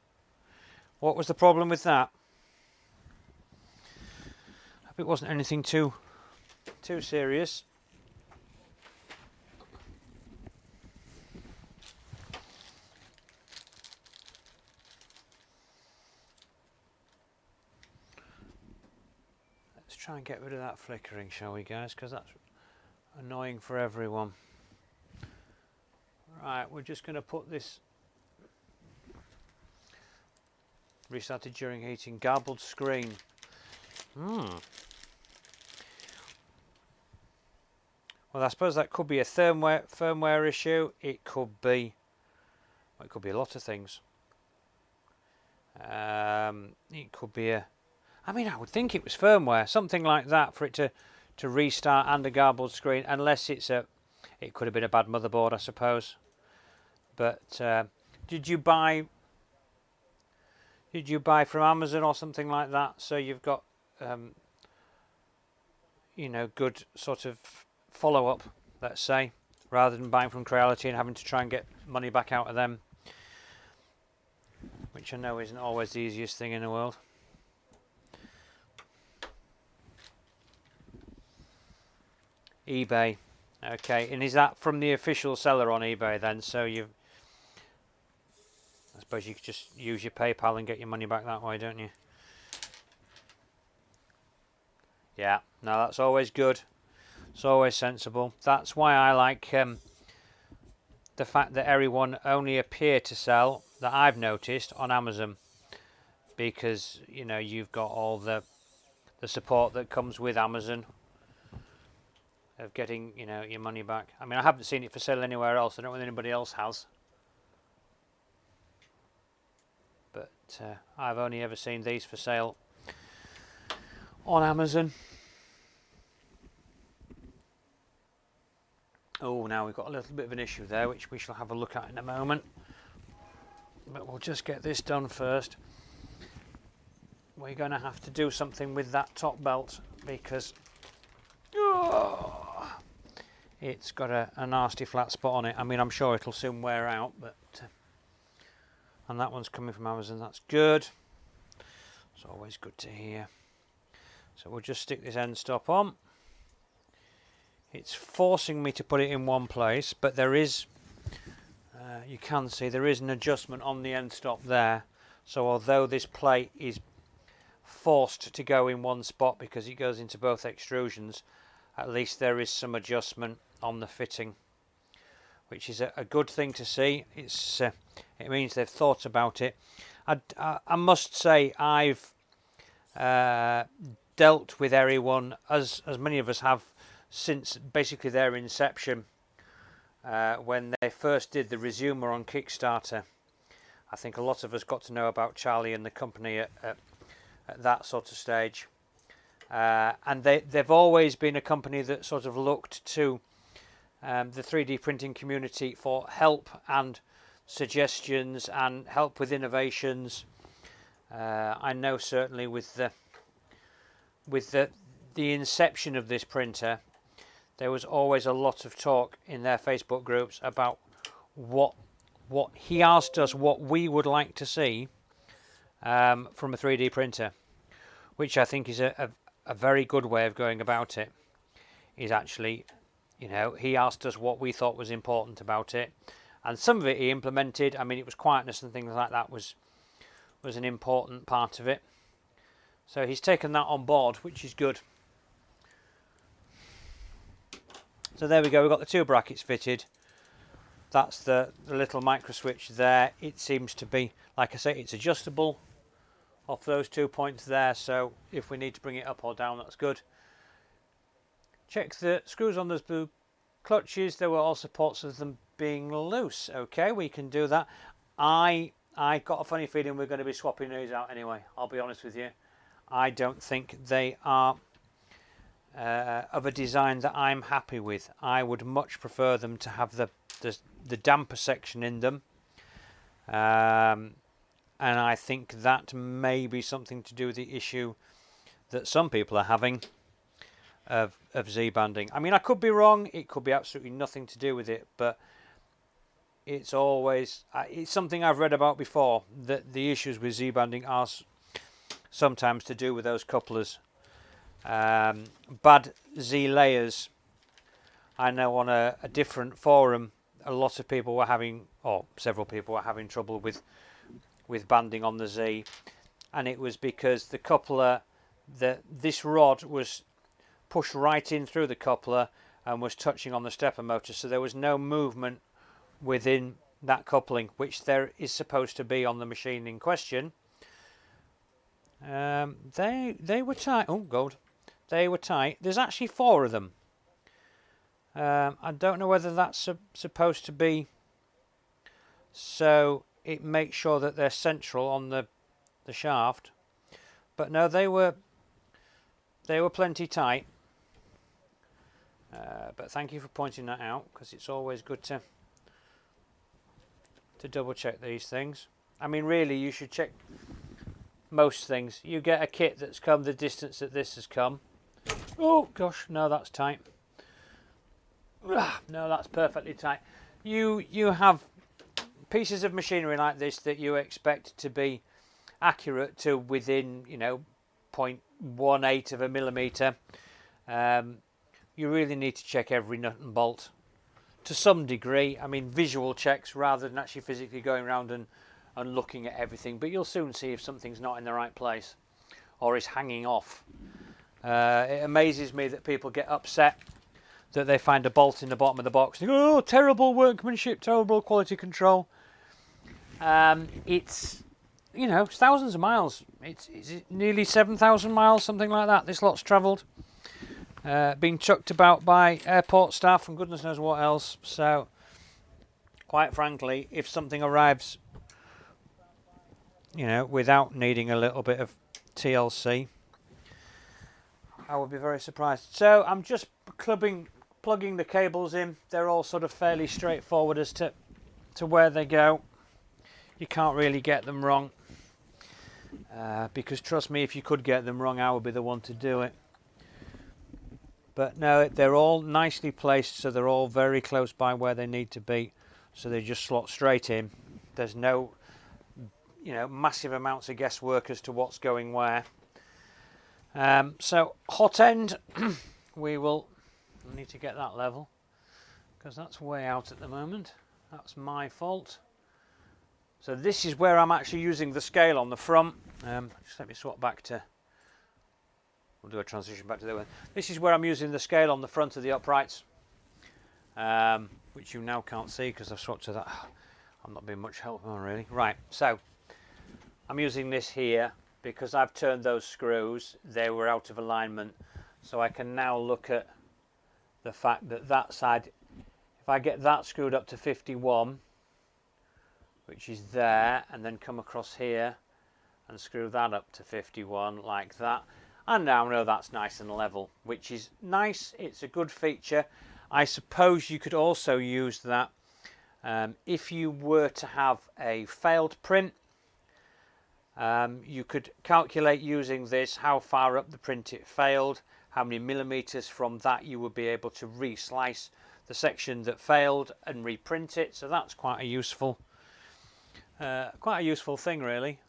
What was the problem with that? I hope it wasn't anything too serious. Let's try and get rid of that flickering, shall we, guys? Because that's annoying for everyone. Right, we're just going to put this restarted during heating, garbled screen. Well, I suppose that could be a firmware issue. It could be, well, it could be a lot of things. It could be a, I mean, I would think it was firmware, something like that, for it to restart and a garbled screen, unless it's a, it could have been a bad motherboard, I suppose. But did you buy from Amazon or something like that? So you've got, you know, good sort of follow-up, let's say, rather than buying from Creality and having to try and get money back out of them, which I know isn't always the easiest thing in the world. eBay, okay, and is that from the official seller on eBay then? So you, I suppose you could just use your PayPal and get your money back that way, don't you? Yeah, no, that's always good. It's always sensible. That's why I like the fact that Eryone only appear to sell, that I've noticed, on Amazon, because you know you've got all the support that comes with Amazon of getting, you know, your money back. I mean, I haven't seen it for sale anywhere else. I don't know if anybody else has, but I've only ever seen these for sale on Amazon. Oh, now we've got a little bit of an issue there, which we shall have a look at in a moment. But we'll just get this done first. We're going to have to do something with that top belt because it's got a nasty flat spot on it. I mean, I'm sure it'll soon wear out, but and that one's coming from Amazon. That's good. It's always good to hear. So we'll just stick this end stop on. It's forcing me to put it in one place, but there is, you can see there is an adjustment on the end stop there. So although this plate is forced to go in one spot because it goes into both extrusions, at least there is some adjustment on the fitting, which is a good thing to see. It's it means they've thought about it. I must say I've dealt with Eryone, as many of us have, since basically their inception, when they first did the Resumer on Kickstarter. I think a lot of us got to know about Charlie and the company at that sort of stage, and they've always been a company that sort of looked to the 3D printing community for help and suggestions and help with innovations. I know certainly with the inception of this printer, there was always a lot of talk in their Facebook groups about what he asked us what we would like to see from a 3D printer, which I think is a very good way of going about it. Is actually, you know, he asked us what we thought was important about it, and some of it he implemented. I mean, it was quietness and things like that was an important part of it. So he's taken that on board, which is good. So there we go, we've got the 2 brackets fitted. That's the little micro switch there. It seems to be, like I say, it's adjustable off those 2 points there, so if we need to bring it up or down, that's good. Check the screws on those blue clutches. There were all reports of them being loose. Okay, we can do that. I got a funny feeling we're going to be swapping these out anyway, I'll be honest with you. I don't think they are of a design that I'm happy with. I would much prefer them to have the damper section in them. And I think that may be something to do with the issue that some people are having of Z-banding. I mean, I could be wrong. It could be absolutely nothing to do with it, but it's something I've read about before, that the issues with Z-banding are sometimes to do with those couplers. Bad Z layers. I know on a different forum, a lot of people were having, or several people were having trouble with banding on the Z, and it was because the coupler, this rod was pushed right in through the coupler and was touching on the stepper motor, so there was no movement within that coupling, which there is supposed to be on the machine in question. They were tight. Oh, gold. They were tight. There's actually 4 of them. I don't know whether that's supposed to be so it makes sure that they're central on the shaft, but no, they were plenty tight. But thank you for pointing that out, because it's always good to double check these things. I mean, really, you should check most things. You get a kit that's come the distance that this has come. Oh gosh, no, that's tight. No, that's perfectly tight. You have pieces of machinery like this that you expect to be accurate to within, 0.18 of a millimetre. You really need to check every nut and bolt to some degree. I mean, visual checks rather than actually physically going around and looking at everything, but you'll soon see if something's not in the right place or is hanging off. It amazes me that people get upset that they find a bolt in the bottom of the box and go, oh, terrible workmanship, terrible quality control. It's thousands of miles. Is it nearly 7,000 miles, something like that, this lot's travelled. Being chucked about by airport staff and goodness knows what else. So, quite frankly, if something arrives, without needing a little bit of TLC, I would be very surprised. So, I'm just plugging the cables in. They're all sort of fairly straightforward as to where they go. You can't really get them wrong. Because trust me, if you could get them wrong, I would be the one to do it. But no, they're all nicely placed, so they're all very close by where they need to be. So they just slot straight in. There's no, massive amounts of guesswork as to what's going where. So hot end, we will need to get that level, because that's way out at the moment. That's my fault. So this is where I'm actually using the scale on the front. Just let me swap back to... We'll do a transition back to the one. This is where I'm using the scale on the front of the uprights, which you now can't see because I've swapped to that. I'm not being much help on really. Right, so I'm using this here because I've turned those screws. They were out of alignment, so I can now look at the fact that that side, if I get that screwed up to 51, which is there, and then come across here and screw that up to 51 like that, and now I know that's nice and level, which is nice. It's a good feature. I suppose you could also use that if you were to have a failed print. You could calculate using this how far up the print it failed, how many millimeters from that you would be able to re-slice the section that failed and reprint it. So that's quite a useful thing really.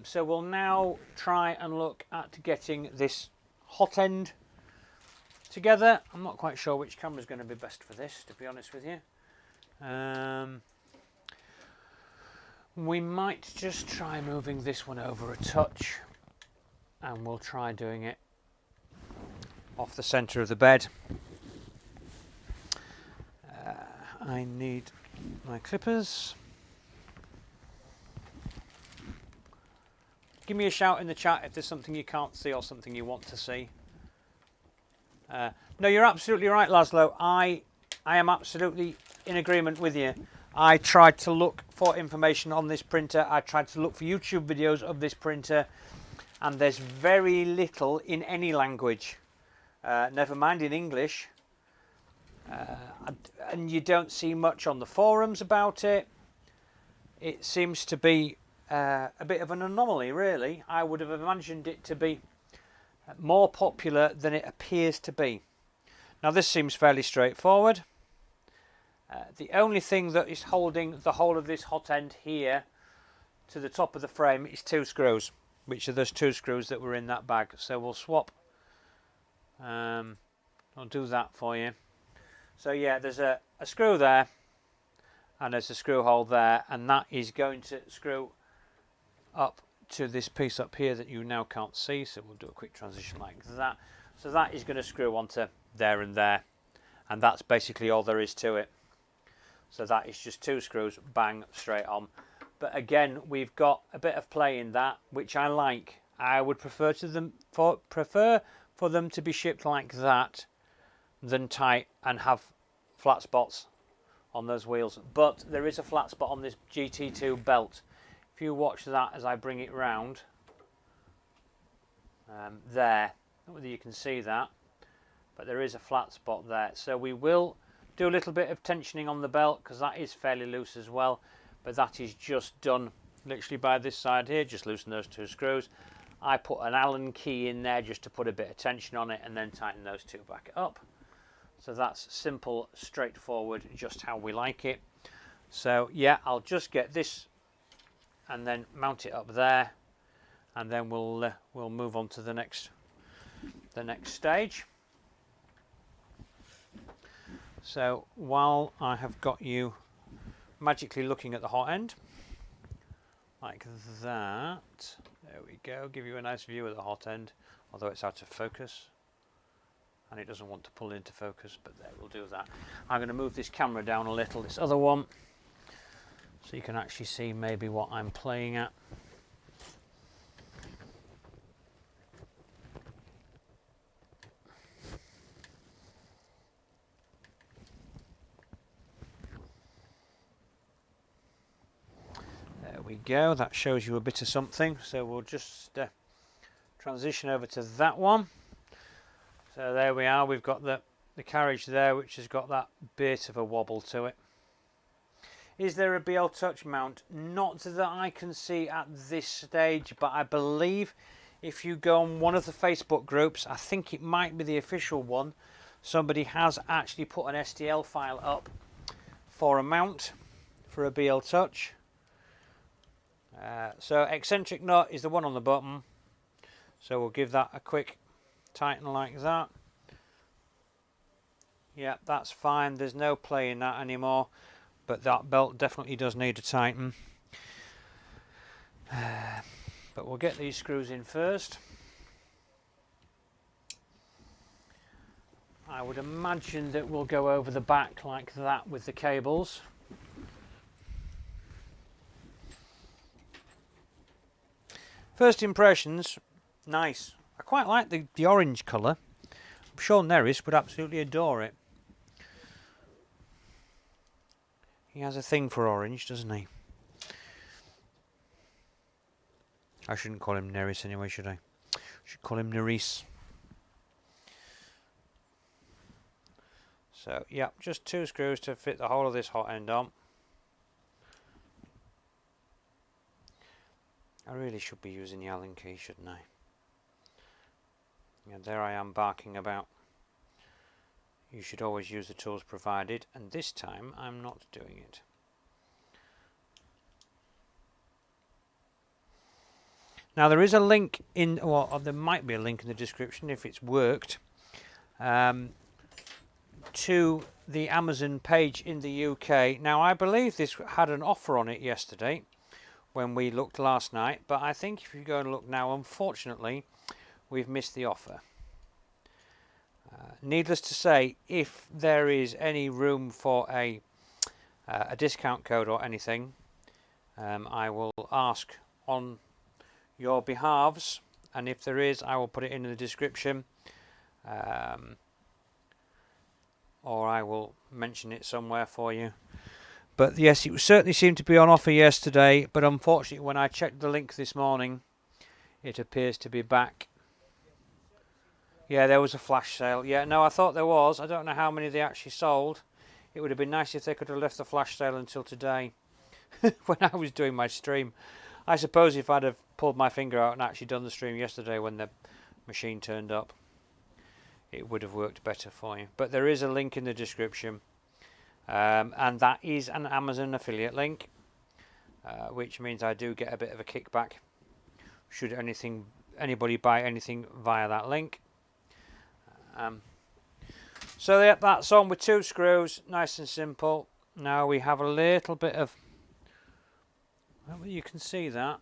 So we'll now try and look at getting this hot end together. I'm not quite sure which camera is going to be best for this, to be honest with you. We might just try moving this one over a touch, and we'll try doing it off the centre of the bed. I need my clippers. Give me a shout in the chat if there's something you can't see or something you want to see. No, you're absolutely right, Laszlo. I am absolutely in agreement with you. I tried to look for information on this printer. I tried to look for YouTube videos of this printer, and there's very little in any language. Never mind in English. And you don't see much on the forums about it. It seems to be a bit of an anomaly, really. I would have imagined it to be more popular than it appears to be. Now this seems fairly straightforward. The only thing that is holding the whole of this hot end here to the top of the frame is 2 screws, which are those 2 screws that were in that bag. So we'll swap. I'll do that for you. So yeah, there's a screw there, and there's a screw hole there, and that is going to screw up to this piece up here that you now can't see. So we'll do a quick transition like that. So that is going to screw onto there and there, and that's basically all there is to it. So that is just 2 screws, bang, straight on. But again, we've got a bit of play in that, which I like. I would prefer for them to be shipped like that than tight and have flat spots on those wheels. But there is a flat spot on this GT2 belt. If you watch that as I bring it round, there, not whether you can see that, but there is a flat spot there. So we will do a little bit of tensioning on the belt because that is fairly loose as well, but that is just done literally by this side here. Just loosen those 2 screws. I put an Allen key in there just to put a bit of tension on it, and then tighten those 2 back up. So that's simple, straightforward, just how we like it. So yeah, I'll just get this and then mount it up there, and then we'll move on to the next stage. So while I have got you magically looking at the hot end, like that, there we go, give you a nice view of the hot end, although it's out of focus and it doesn't want to pull into focus, but there, we'll do that. I'm going to move this camera down a little, this other one, so you can actually see maybe what I'm playing at. There we go, that shows you a bit of something. So we'll just transition over to that one. So there we are, we've got the carriage there, which has got that bit of a wobble to it. Is there a BL Touch mount? Not that I can see at this stage, but I believe if you go on one of the Facebook groups, I think it might be the official one, somebody has actually put an STL file up for a mount for a BL Touch. So eccentric nut is the one on the bottom, so we'll give that a quick tighten like that. Yeah, that's fine, there's no play in that anymore, but that belt definitely does need a tighten. But we'll get these screws in first. I would imagine that we'll go over the back like that with the cables. First impressions, nice. I quite like the orange colour. I'm sure Neris would absolutely adore it. He has a thing for orange, doesn't he? I shouldn't call him Neris anyway, should I? I should call him Neris. So, yeah, just 2 screws to fit the whole of this hot end on. I really should be using the Allen key, shouldn't I? And there I am barking about. You should always use the tools provided, and this time I'm not doing it. Now there is a link in, well, there might be a link in the description if it's worked, to the Amazon page in the UK. Now I believe this had an offer on it yesterday when we looked last night, but I think if you go and look now, unfortunately, we've missed the offer. Needless to say, if there is any room for a a discount code or anything, I will ask on your behalves, and if there is, I will put it in the description, or I will mention it somewhere for you. But yes, it certainly seemed to be on offer yesterday, but unfortunately when I checked the link this morning, it appears to be back. Yeah, there was a flash sale. Yeah, no, I thought there was. I don't know how many they actually sold. It would have been nice if they could have left the flash sale until today when I was doing my stream. I suppose if I'd have pulled my finger out and actually done the stream yesterday when the machine turned up, it would have worked better for you. But there is a link in the description, and that is an Amazon affiliate link, which means I do get a bit of a kickback should anybody buy anything via that link. So yeah, that's on with 2 screws, nice and simple. Now we have a little bit of, well, you can see that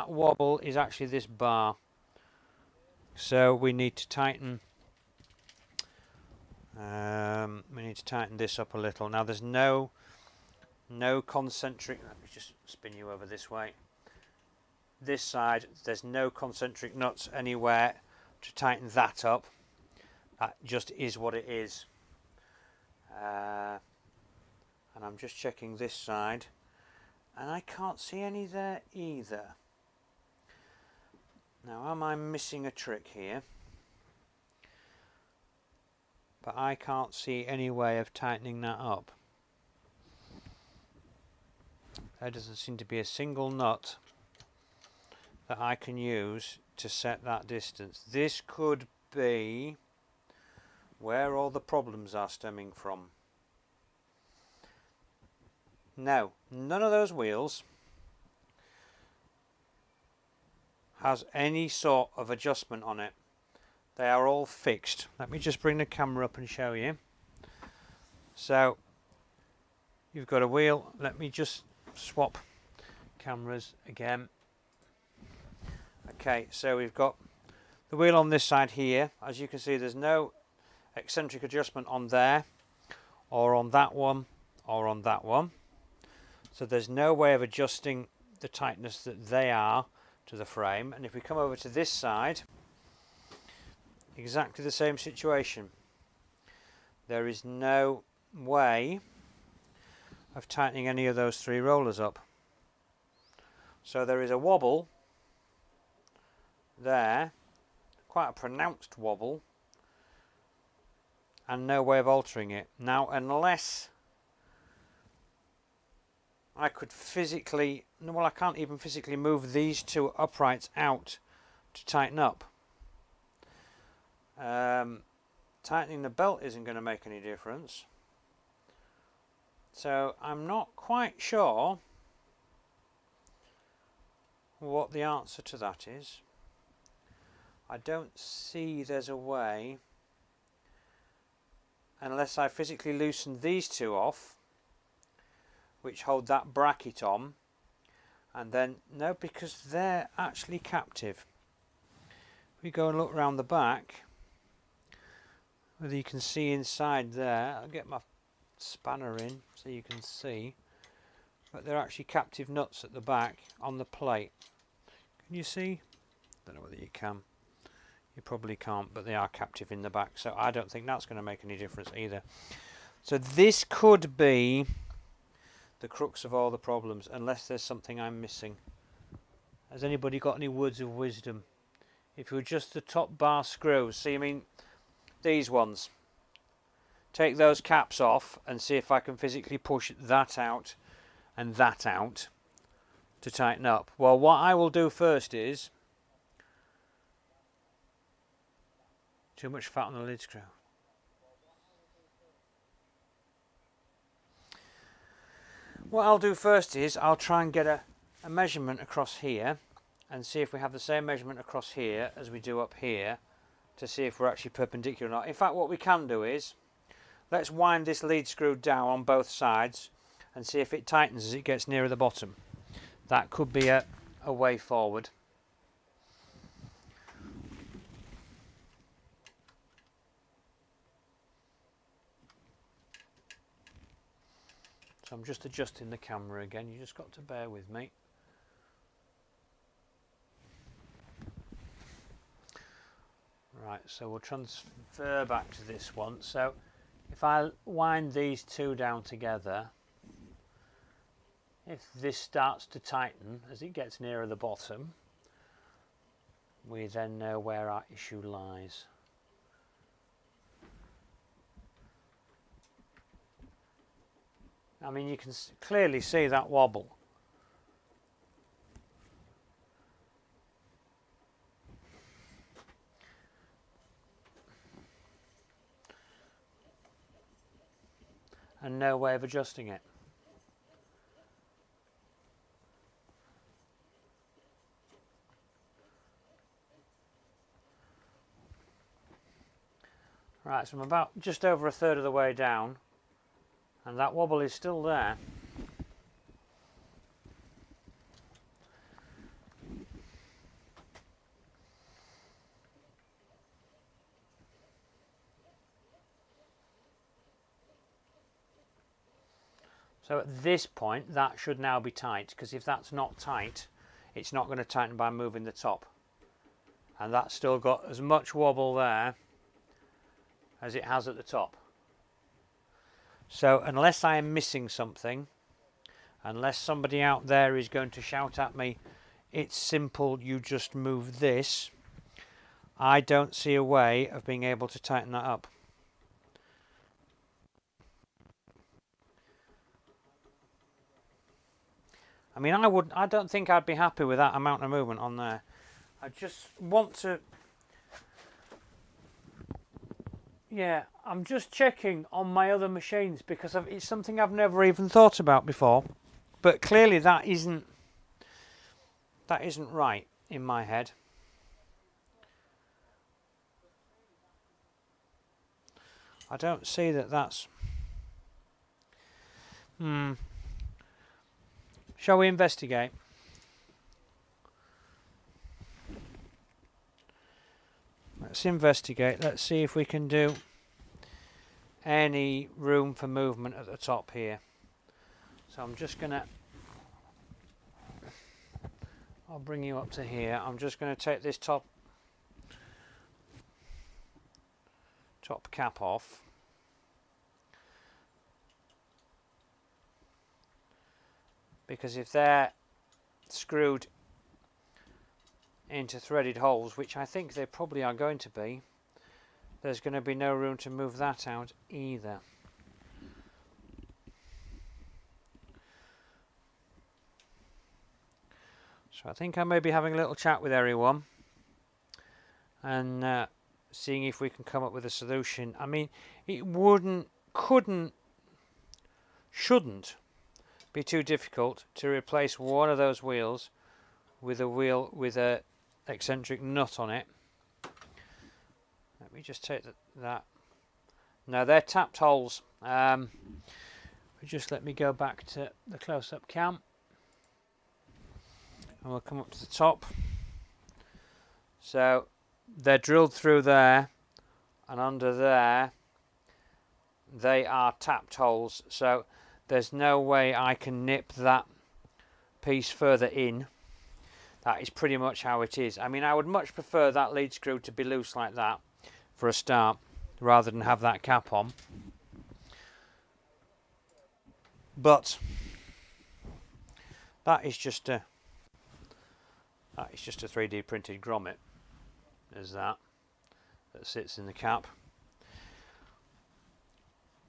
wobble is actually this bar, so we need to tighten this up a little. Now there's no concentric, let me just spin you over this way. This side, there's no concentric nuts anywhere to tighten that up. That just is what it is. And I'm just checking this side, and I can't see any there either. Now, am I missing a trick here? But I can't see any way of tightening that up. There doesn't seem to be a single nut that I can use to set that distance. This could be where all the problems are stemming from. Now, none of those wheels has any sort of adjustment on it. They are all fixed. Let me just bring the camera up and show you. So, you've got a wheel. Let me just swap cameras again. Okay, so we've got the wheel on this side here. As you can see, there's no eccentric adjustment on there, or on that one, or on that one. So there's no way of adjusting the tightness that they are to the frame. And if we come over to this side, exactly the same situation. There is no way of tightening any of those 3 rollers up. So there is a wobble there, quite a pronounced wobble, and no way of altering it. Now, unless I could physically, well, I can't even physically move these 2 uprights out to tighten up. Tightening the belt isn't going to make any difference. So I'm not quite sure what the answer to that is. I don't see there's a way, unless I physically loosen these 2 off, which hold that bracket on, and then, no, because they're actually captive. If we go and look around the back, whether you can see inside there, I'll get my spanner in so you can see, but they're actually captive nuts at the back on the plate. Can you see? Don't know whether you can. You probably can't, but they are captive in the back, so I don't think that's going to make any difference either. So this could be the crux of all the problems, unless there's something I'm missing. Has anybody got any words of wisdom? If you adjust the top bar screws, see, I mean, these ones, take those caps off and see if I can physically push that out and that out to tighten up. Well, what I will do first is, too much fat on the lid screw. What I'll do first is I'll try and get a measurement across here and see if we have the same measurement across here as we do up here, to see if we're actually perpendicular or not. In fact, what we can do is, let's wind this lead screw down on both sides and see if it tightens as it gets nearer the bottom. That could be a way forward. So I'm just adjusting the camera again, you just got to bear with me. Right, so we'll transfer back to this one. So if I wind these two down together, if this starts to tighten as it gets nearer the bottom, we then know where our issue lies. I mean, you can clearly see that wobble. And no way of adjusting it. Right, so I'm about just over a third of the way down, and that wobble is still there. So at this point that should now be tight, because if that's not tight it's not going to tighten by moving the top, and that's still got as much wobble there as it has at the top. So unless I am missing something, unless somebody out there is going to shout at me, it's simple, you just move this, I don't see a way of being able to tighten that up. I mean, I don't think I'd be happy with that amount of movement on there. I just want to, yeah, I'm just checking on my other machines because it's something I've never even thought about before. But clearly that isn't right in my head. I don't see that that's... Shall we investigate? Let's investigate. Let's see if we can do any room for movement at the top here. So I'm just going to... I'll bring you up to here. I'm just going to take this top cap off. Because if they're screwed into threaded holes, which I think they probably are going to be, there's going to be no room to move that out either. So I think I may be having a little chat with Eryone and seeing if we can come up with a solution. I mean, it shouldn't be too difficult to replace one of those wheels with a wheel with a eccentric nut on it. Let me just take that. No, they're tapped holes. Just let me go back to the close-up cam, and we'll come up to the top. So they're drilled through there, and under there they are tapped holes. So there's no way I can nip that piece further in. That is pretty much how it is. I mean, I would much prefer that lead screw to be loose like that for a start, rather than have that cap on. But that is just a 3D printed grommet. There's that sits in the cap.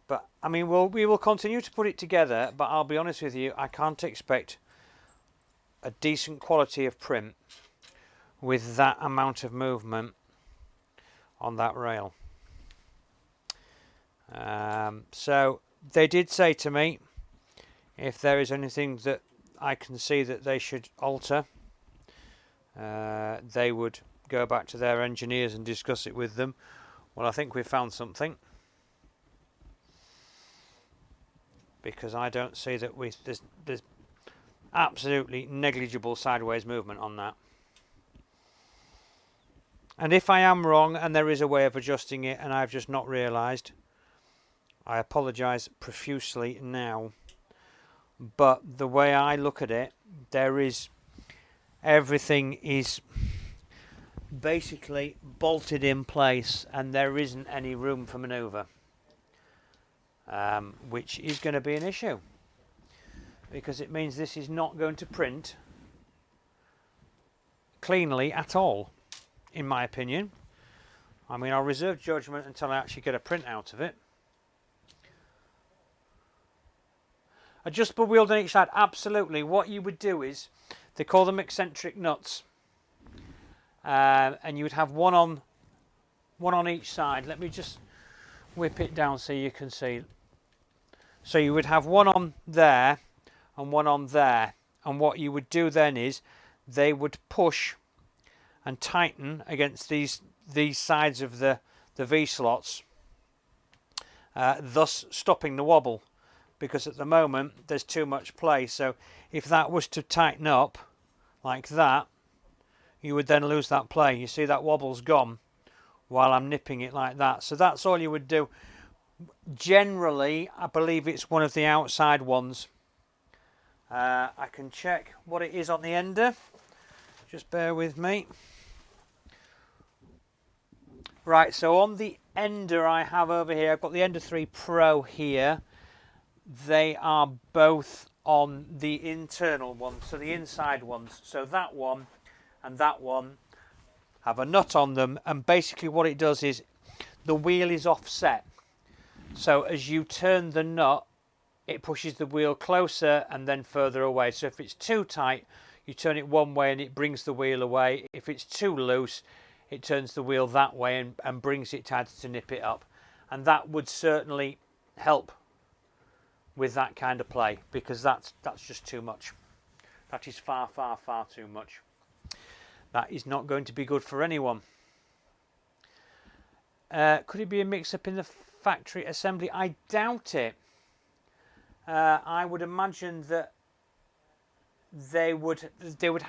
But I mean, we will continue to put it together, but I'll be honest with you, I can't expect a decent quality of print with that amount of movement on that rail. So they did say to me, if there is anything that I can see that they should alter, they would go back to their engineers and discuss it with them. Well, I think we've found something, because I don't see that there's absolutely negligible sideways movement on that. And if I am wrong and there is a way of adjusting it and I've just not realised, I apologise profusely now. but the way I look at it, everything is basically bolted in place and there isn't any room for manoeuvre, which is going to be an issue because it means this is not going to print cleanly at all, in my opinion. I mean, I'll reserve judgment until I actually get a print out of it. Adjustable wheels on each side, absolutely. What you would do is, they call them eccentric nuts, and you would have one on each side. Let me just whip it down so you can see. So you would have one on there and one on there, and what you would do then is they would push and tighten against these sides of the V slots, thus stopping the wobble, because at the moment there's too much play. So if that was to tighten up like that, you would then lose that play. You see that wobble's gone while I'm nipping it like that. So that's all you would do. Generally, I believe it's one of the outside ones. I can check what it is on the ender. Just bear with me. Right, so on the ender I have over here, I've got the Ender 3 Pro here. They are both on the internal ones, so the inside ones. So that one and that one have a nut on them, and basically what it does is the wheel is offset. So as you turn the nut, it pushes the wheel closer and then further away. So if it's too tight, you turn it one way and it brings the wheel away. If it's too loose, it turns the wheel that way and brings it tighter to nip it up. And that would certainly help with that kind of play, because that's just too much. That is far, far, far too much. That is not going to be good for anyone. Could it be a mix-up in the factory assembly? I doubt it. I would imagine that they would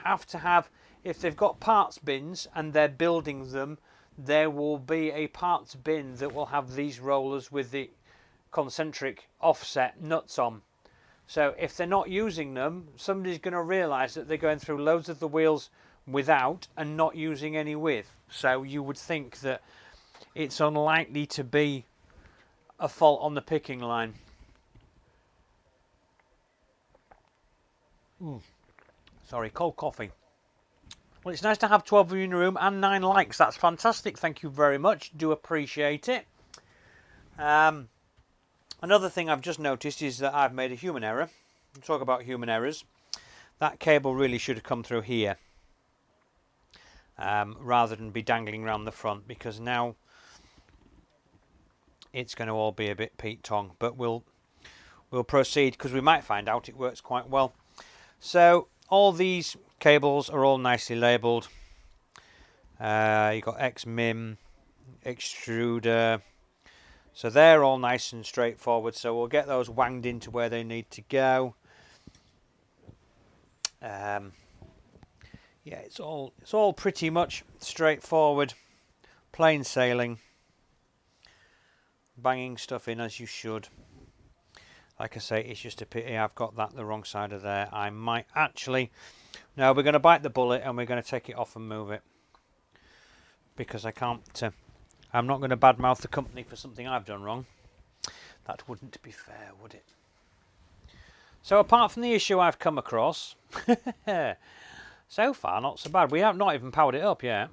have to have, if they've got parts bins and they're building them, there will be a parts bin that will have these rollers with the concentric offset nuts on. So if they're not using them, somebody's going to realise that they're going through loads of the wheels without and not using any with. So you would think that it's unlikely to be a fault on the picking line. Sorry, cold coffee. Well, it's nice to have 12 of you in the room and 9 likes. That's fantastic. Thank you very much. Do appreciate it. Another thing I've just noticed is that I've made a human error. We'll talk about human errors. That cable really should have come through here, rather than be dangling around the front, because now it's going to all be a bit Pete Tong. But we'll proceed, because we might find out it works quite well. So all these cables are all nicely labelled. You've got X-Mim, extruder. So they're all nice and straightforward. So we'll get those wanged into where they need to go. Yeah, it's all pretty much straightforward, plain sailing, banging stuff in as you should. Like I say, it's just a pity I've got that the wrong side of there. I might actually... No, we're going to bite the bullet and we're going to take it off and move it. Because I can't... I'm not going to badmouth the company for something I've done wrong. That wouldn't be fair, would it? So apart from the issue I've come across, so far not so bad. We have not even powered it up yet.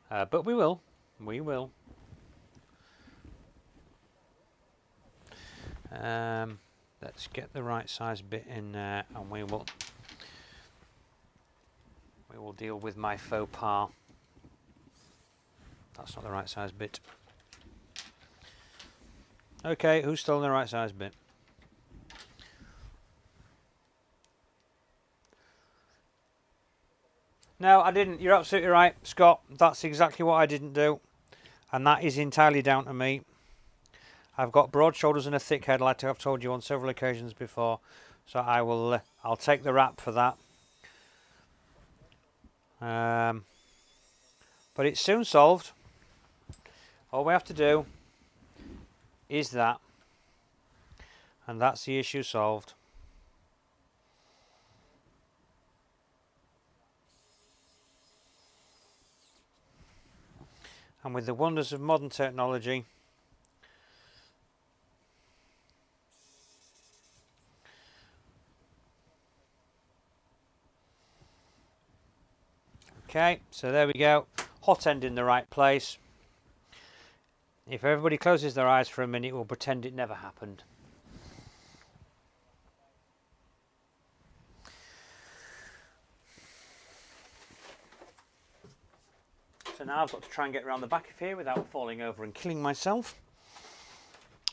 But we will. We will. Let's get the right size bit in there, and we will deal with my faux pas. That's not the right size bit. Okay, who's stolen the right size bit? No, I didn't. You're absolutely right, Scott. That's exactly what I didn't do, and that is entirely down to me. I've got broad shoulders and a thick head, like I've told you on several occasions before. So I'll take the rap for that. But it's soon solved. All we have to do is that. And that's the issue solved. And with the wonders of modern technology, okay, so there we go, hot end in the right place. If everybody closes their eyes for a minute, we'll pretend it never happened. So now I've got to try and get around the back of here without falling over and killing myself,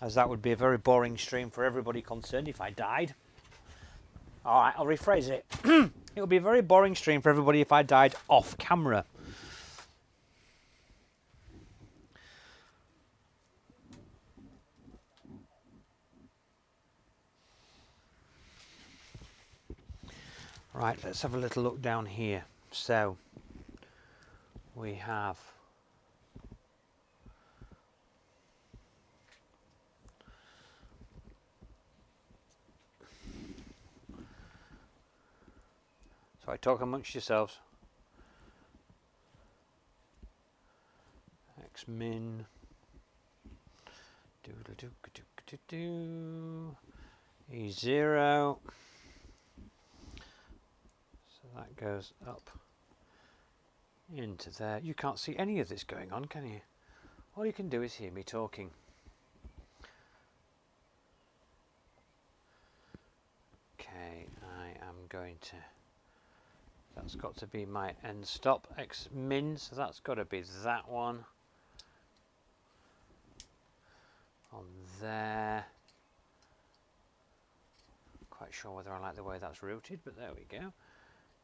as that would be a very boring stream for everybody concerned if I died. Alright, I'll rephrase it. It would be a very boring stream for everybody if I died off camera. Right, let's have a little look down here. So, we have sorry, talk amongst yourselves. X min E0. So that goes up into there. You can't see any of this going on, can you? All you can do is hear me talking. Okay, I am going to, that's got to be my end stop, X min, so that's got to be that one. On there. Quite sure whether I like the way that's routed, but there we go.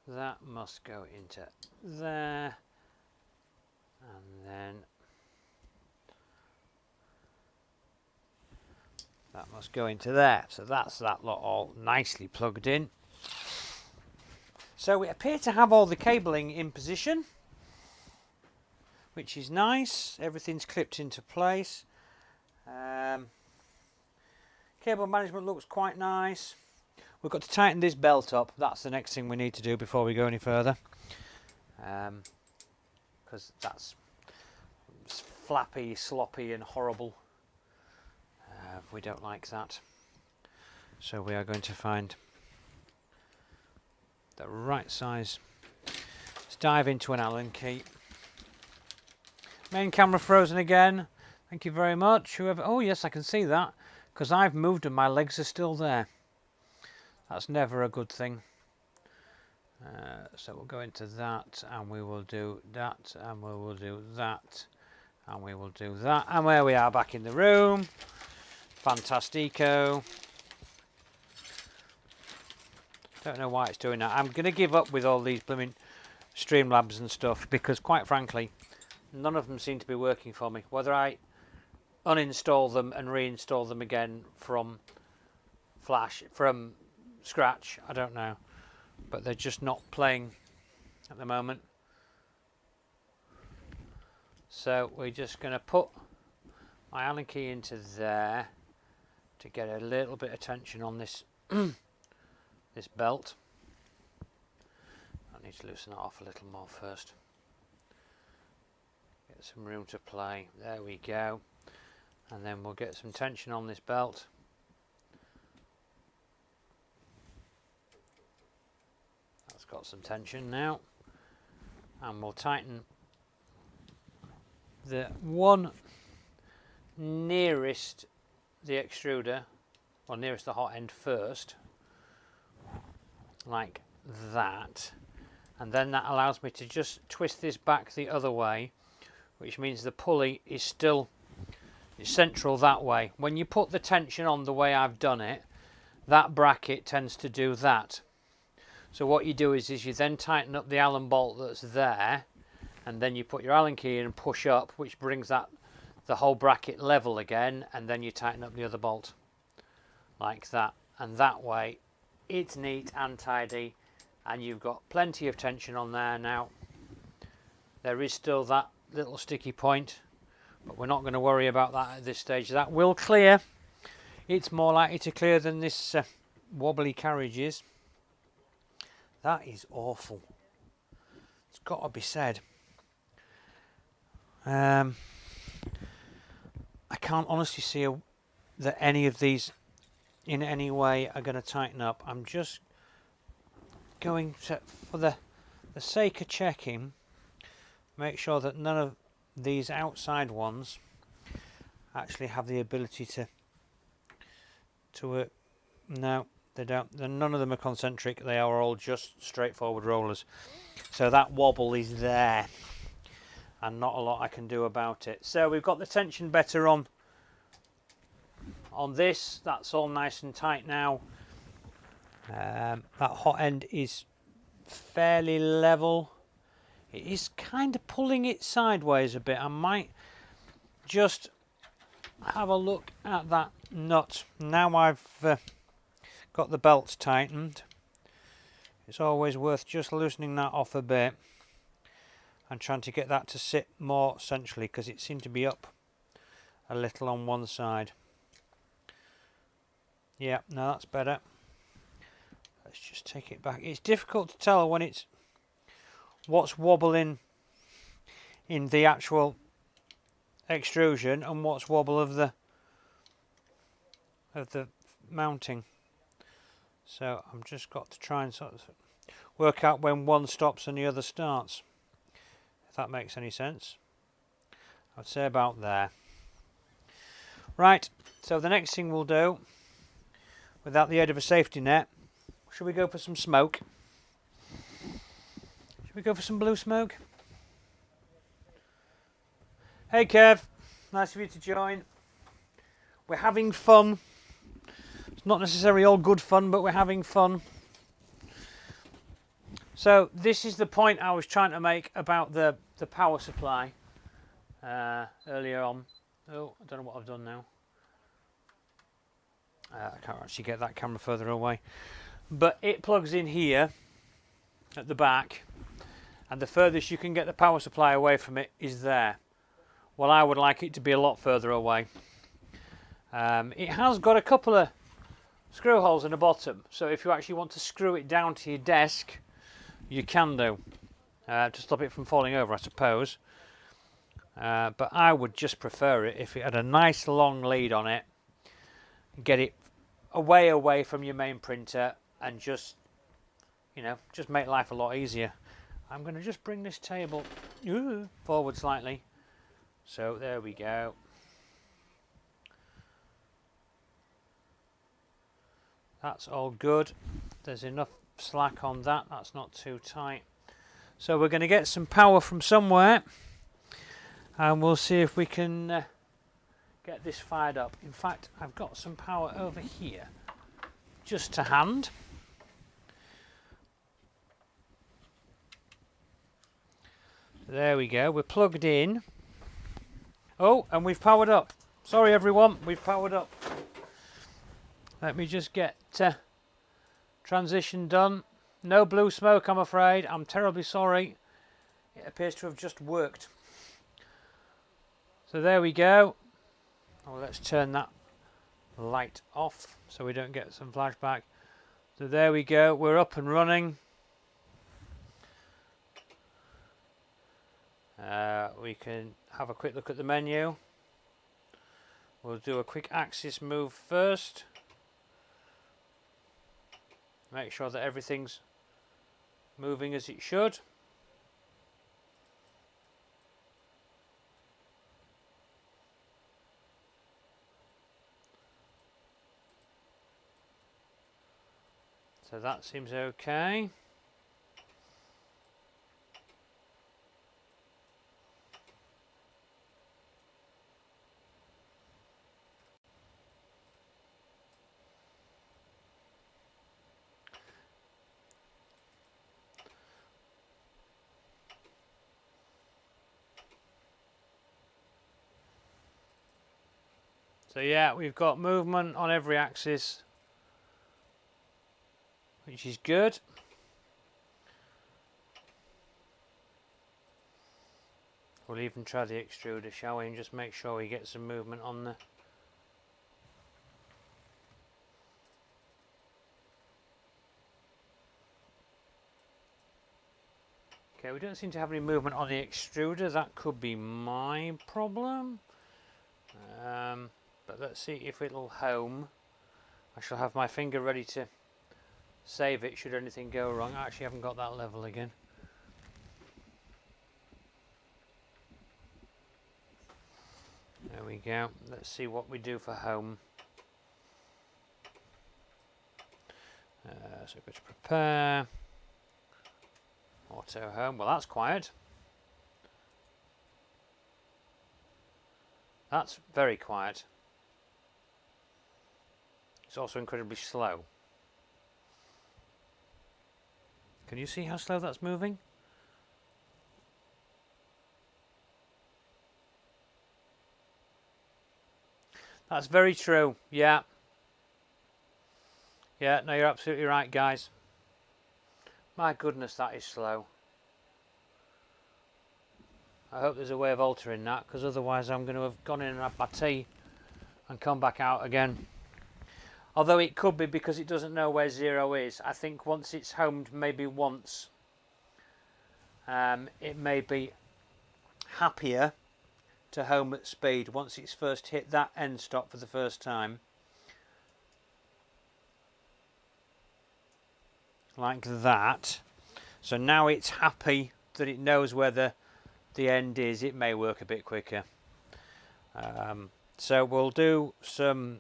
That must go into there, and then that must go into there. So that's that lot all nicely plugged in. So we appear to have all the cabling in position, which is nice. Everything's clipped into place. Cable management looks quite nice. We've got to tighten this belt up. That's the next thing we need to do before we go any further, because that's flappy, sloppy and horrible. We don't like that. So we are going to find the right size. Let's dive into an Allen key. Main camera frozen again. Thank you very much. Whoever. Oh yes, I can see that because I've moved and my legs are still there. That's never a good thing. So we'll go into that, and we will do that, and we will do that, and we will do that, and there we are, back in the room. Fantastico. Don't know why it's doing that. I'm going to give up with all these blooming Streamlabs and stuff, because quite frankly, none of them seem to be working for me. Whether I uninstall them and reinstall them again from scratch, I don't know, but they're just not playing at the moment. So we're just going to put my Allen key into there to get a little bit of tension on this this belt. I need to loosen that off a little more first. Get some room to play. There we go. And then we'll get some tension on this belt. Got some tension now, and we'll tighten the one nearest the extruder, or nearest the hot end first, like that, and then that allows me to just twist this back the other way, which means the pulley is still central that way. When you put the tension on the way I've done it, that bracket tends to do that. So what you do is you then tighten up the Allen bolt that's there, and then you put your Allen key in and push up, which brings the whole bracket level again, and then you tighten up the other bolt like that, and that way it's neat and tidy, and you've got plenty of tension on there now. There is still that little sticky point, but we're not going to worry about that at this stage. That will clear. It's more likely to clear than this wobbly carriage is. That is awful. It's got to be said. I can't honestly see that any of these in any way are going to tighten up. I'm just going to, for the sake of checking, make sure that none of these outside ones actually have the ability to work. No, they don't. None of them are concentric. They are all just straightforward rollers. So that wobble is there, and not a lot I can do about it. So we've got the tension better on this. That's all nice and tight now. That hot end is fairly level. It is kind of pulling it sideways a bit. I might just have a look at that nut. Now I've got the belts tightened, it's always worth just loosening that off a bit and trying to get that to sit more centrally, because it seemed to be up a little on one side. Yeah, no, that's better. Let's just take it back. It's difficult to tell when it's what's wobbling in the actual extrusion and what's wobble of the mounting. So I'm just got to try and sort of work out when one stops and the other starts, if that makes any sense. I'd say about there. Right, so the next thing we'll do, without the aid of a safety net, should we go for some smoke? Should we go for some blue smoke? Hey Kev, nice of you to join. We're having fun. It's not necessarily all good fun, but we're having fun. So this is the point I was trying to make about the power supply earlier on. Oh, I don't know what I've done now. I can't actually get that camera further away. But it plugs in here at the back, and the furthest you can get the power supply away from it is there. Well, I would like it to be a lot further away. It has got a couple of screw holes in the bottom, so if you actually want to screw it down to your desk, you can do, to stop it from falling over, I suppose. But I would just prefer it if it had a nice long lead on it. Get it away from your main printer, and just make life a lot easier. I'm going to just bring this table forward slightly. So there we go. That's all good. There's enough slack on that. That's not too tight. So we're going to get some power from somewhere, and we'll see if we can get this fired up. In fact, I've got some power over here just to hand. There we go. We're plugged in. Oh, and we've powered up. Sorry everyone, we've powered up. Let me just get transition done. No blue smoke, I'm afraid. I'm terribly sorry. It appears to have just worked. So there we go. Oh, let's turn that light off so we don't get some flashback. So there we go. We're up and running. We can have a quick look at the menu. We'll do a quick axis move first. Make sure that everything's moving as it should. So that seems okay. So yeah, we've got movement on every axis, which is good. We'll even try the extruder, shall we, and just make sure we get some movement on the... Okay, we don't seem to have any movement on the extruder. That could be my problem. But let's see if it'll home. I shall have my finger ready to save it should anything go wrong. I actually haven't got that level again. There we go. Let's see what we do for home. So go to prepare. Auto home. Well, that's quiet. That's very quiet. It's also incredibly slow. Can you see how slow that's moving? That's very true. Yeah. Yeah, no, you're absolutely right, guys. My goodness, that is slow. I hope there's a way of altering that, because otherwise I'm going to have gone in and had my tea and come back out again. Although it could be because it doesn't know where 0 is. I think once it's homed maybe once, it may be happier to home at speed once it's first hit that end stop for the first time. Like that. So now it's happy that it knows where the end is. It may work a bit quicker. So we'll do some.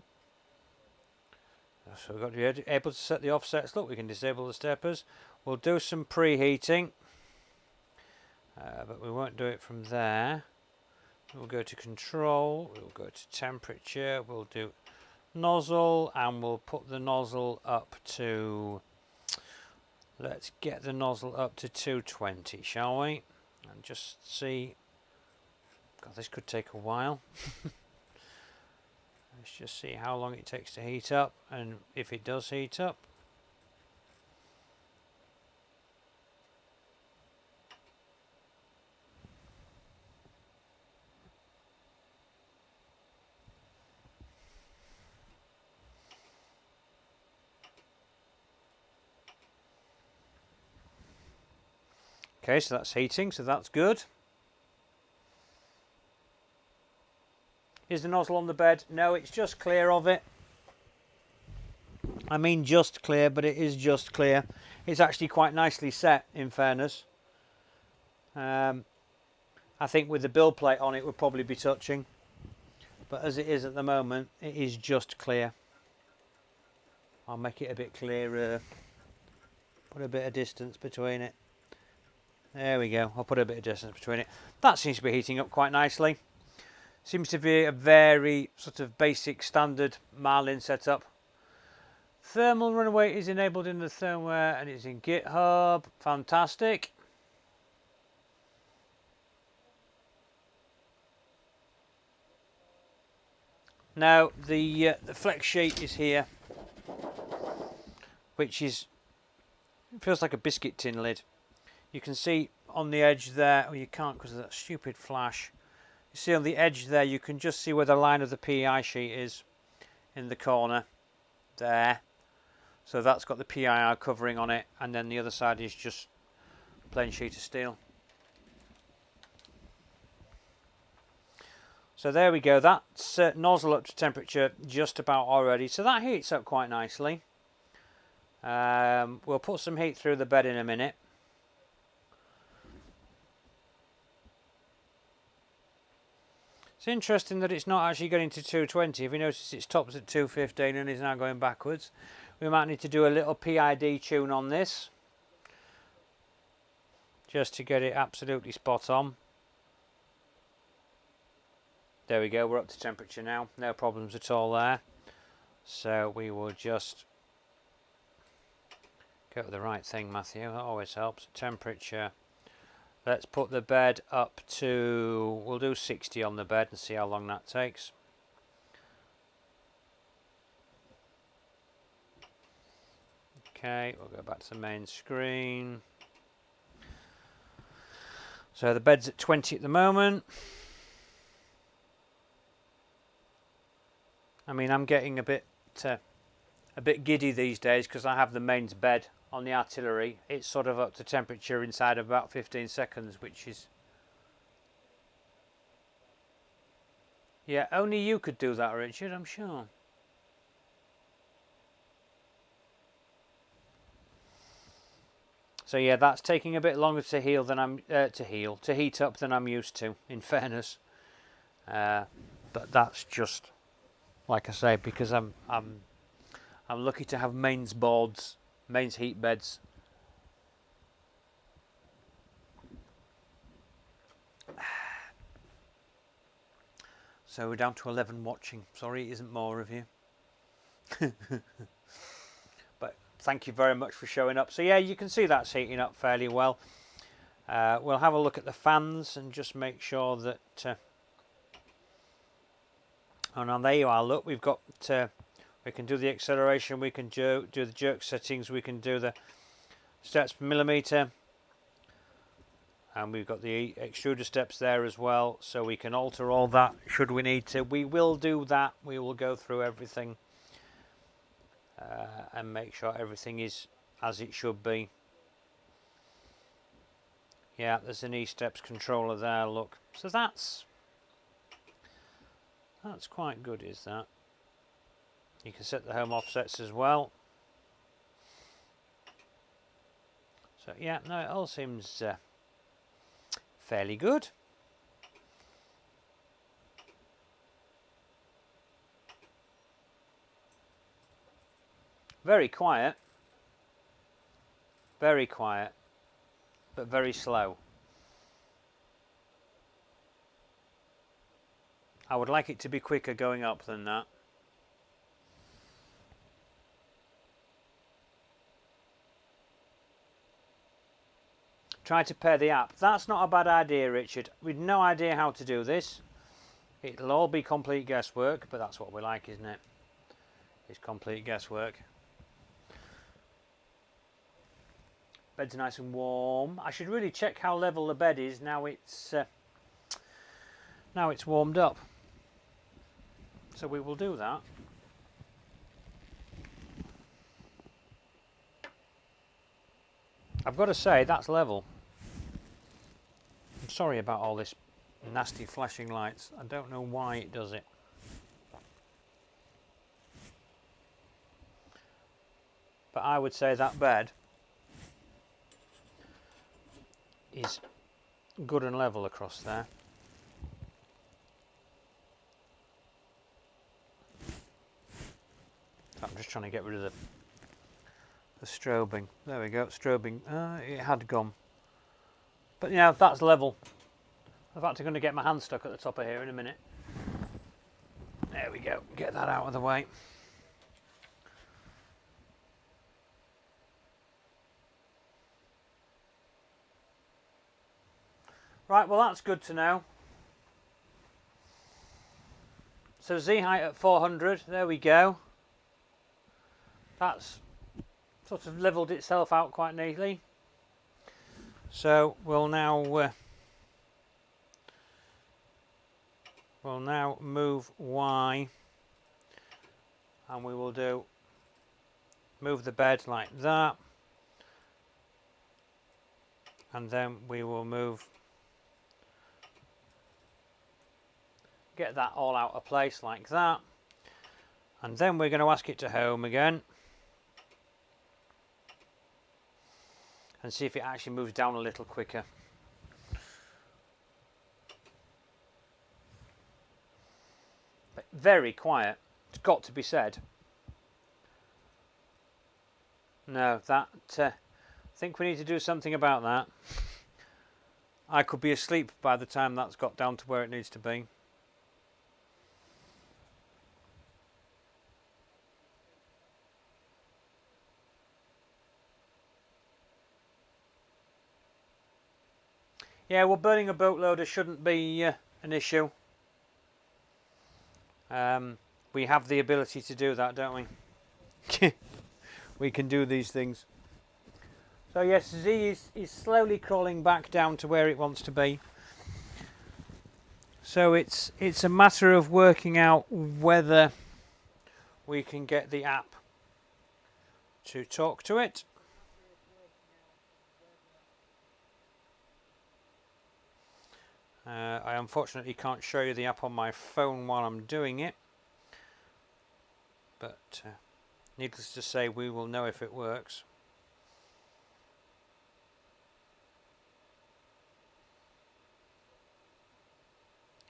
So we've got to be able to set the offsets. Look, we can disable the steppers. We'll do some preheating, but we won't do it from there. We'll go to control. We'll go to temperature. We'll do nozzle, and we'll put the nozzle up to. Let's get the nozzle up to 220, shall we? And just see. God, this could take a while. Let's just see how long it takes to heat up, and if it does heat up. Okay, so that's heating, so that's good. Is the nozzle on the bed? No, it's just clear of it. I mean just clear, but it is just clear. It's actually quite nicely set, in fairness. I think with the build plate on it would probably be touching. But as it is at the moment, it is just clear. I'll make it a bit clearer. Put a bit of distance between it. There we go. I'll put a bit of distance between it. That seems to be heating up quite nicely. Seems to be a very sort of basic standard Marlin setup. Thermal runaway is enabled in the firmware and it's in GitHub. Fantastic. Now the flex sheet is here, which is feels like a biscuit tin lid. You can see on the edge there, oh you can't because of that stupid flash. You see on the edge there, you can just see where the line of the PI sheet is in the corner there. So that's got the PIR covering on it, and then the other side is just plain sheet of steel. So there we go, that's nozzle up to temperature just about already. So that heats up quite nicely. We'll put some heat through the bed in a minute. It's interesting that it's not actually getting to 220. If you notice, it stops at 215 and is now going backwards. We might need to do a little PID tune on this, just to get it absolutely spot on. There we go, we're up to temperature now. No problems at all there. So we will just go to the right thing, Matthew. That always helps. Temperature. Let's put the bed up to, we'll do 60 on the bed and see how long that takes. Okay, we'll go back to the main screen. So the bed's at 20 at the moment. I mean, I'm getting a bit giddy these days because I have the mains bed on the artillery, it's sort of up to temperature inside of about 15 seconds, which is... Yeah, only you could do that, Richard, I'm sure. So yeah, that's taking a bit longer to heal than I'm to heat up than I'm used to, in fairness. But that's just, like I say, because I'm lucky to have mains boards, mains heat beds. So we're down to 11 watching. Sorry, it isn't more of you. But thank you very much for showing up. So yeah, you can see that's heating up fairly well. We'll have a look at the fans and just make sure that... oh, now there you are. Look, we've got... we can do the acceleration, we can do the jerk settings, we can do the steps per millimetre. And we've got the extruder steps there as well, so we can alter all that should we need to. We will do that. We will go through everything and make sure everything is as it should be. Yeah, there's an E-steps controller there, look. So that's quite good, is that? You can set the home offsets as well. So yeah, no, it all seems fairly good. Very quiet, but very slow. I would like it to be quicker going up than that. Try to pair the app. That's not a bad idea, Richard. We've no idea how to do this. It'll all be complete guesswork, but that's what we like, isn't it? It's complete guesswork. Bed's nice and warm. I should really check how level the bed is now it's warmed up. So we will do that. I've got to say, that's level. I'm sorry about all this nasty flashing lights. I don't know why it does it. But I would say that bed is good and level across there. I'm just trying to get rid of the strobing. There we go, strobing. It had gone. But yeah, that's level. In fact, I'm going to get my hand stuck at the top of here in a minute. There we go, get that out of the way. Right, well that's good to know. So Z height at 400, there we go. That's sort of levelled itself out quite neatly. So we'll now move Y, and we will move the bed like that, and then we will get that all out of place like that, and then we're going to ask it to home again and see if it actually moves down a little quicker. But very quiet, it's got to be said. No, that I think we need to do something about that. I could be asleep by the time that's got down to where it needs to be. Yeah, well, burning a boatloader shouldn't be an issue. We have the ability to do that, don't we? We can do these things. So yes, Z is slowly crawling back down to where it wants to be. So it's a matter of working out whether we can get the app to talk to it. I unfortunately can't show you the app on my phone while I'm doing it, but needless to say, we will know if it works.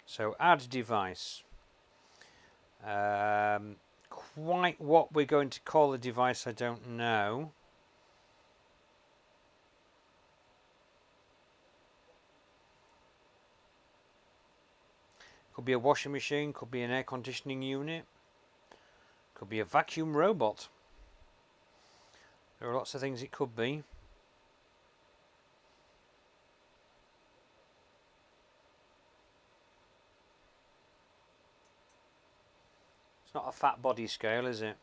So add device. Quite what we're going to call the device, I don't know. Could be a washing machine, could be an air conditioning unit, could be a vacuum robot. There are lots of things it could be. It's not a fat body scale, is it?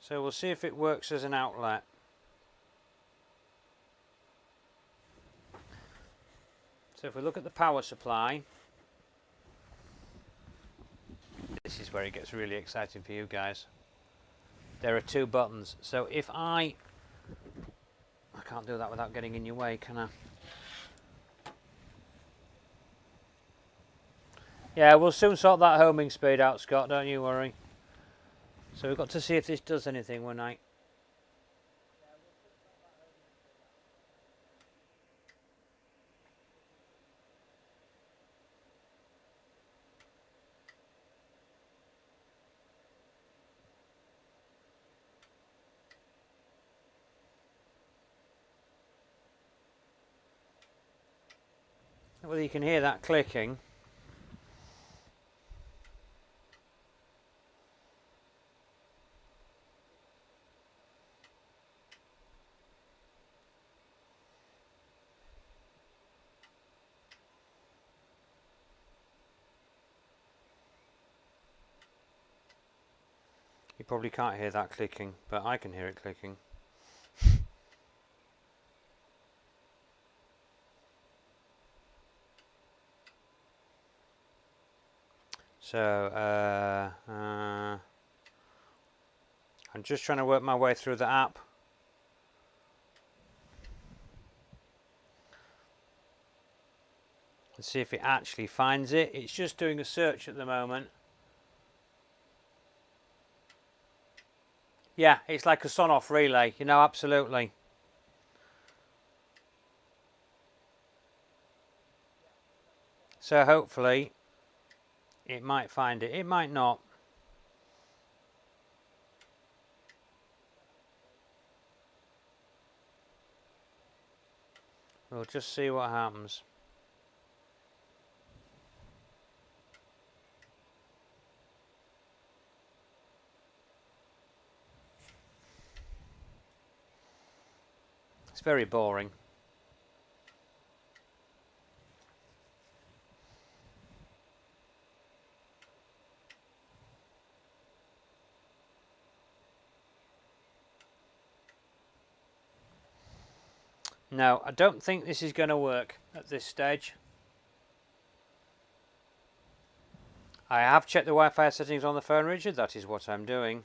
So we'll see if it works as an outlet. So if we look at the power supply, this is where it gets really exciting for you guys. There are 2 buttons. So if I can't do that without getting in your way, can I? Yeah, we'll soon sort that homing speed out, Scott, don't you worry. So we've got to see if this does anything when I... Whether you can hear that clicking. You probably can't hear that clicking, but I can hear it clicking. So, I'm just trying to work my way through the app. And see if it actually finds it. It's just doing a search at the moment. Yeah, it's like a son-off relay, you know, absolutely. So hopefully it might find it. It might not. We'll just see what happens. It's very boring. No, I don't think this is going to work at this stage. I have checked the Wi-Fi settings on the phone, Richard. That is what I'm doing.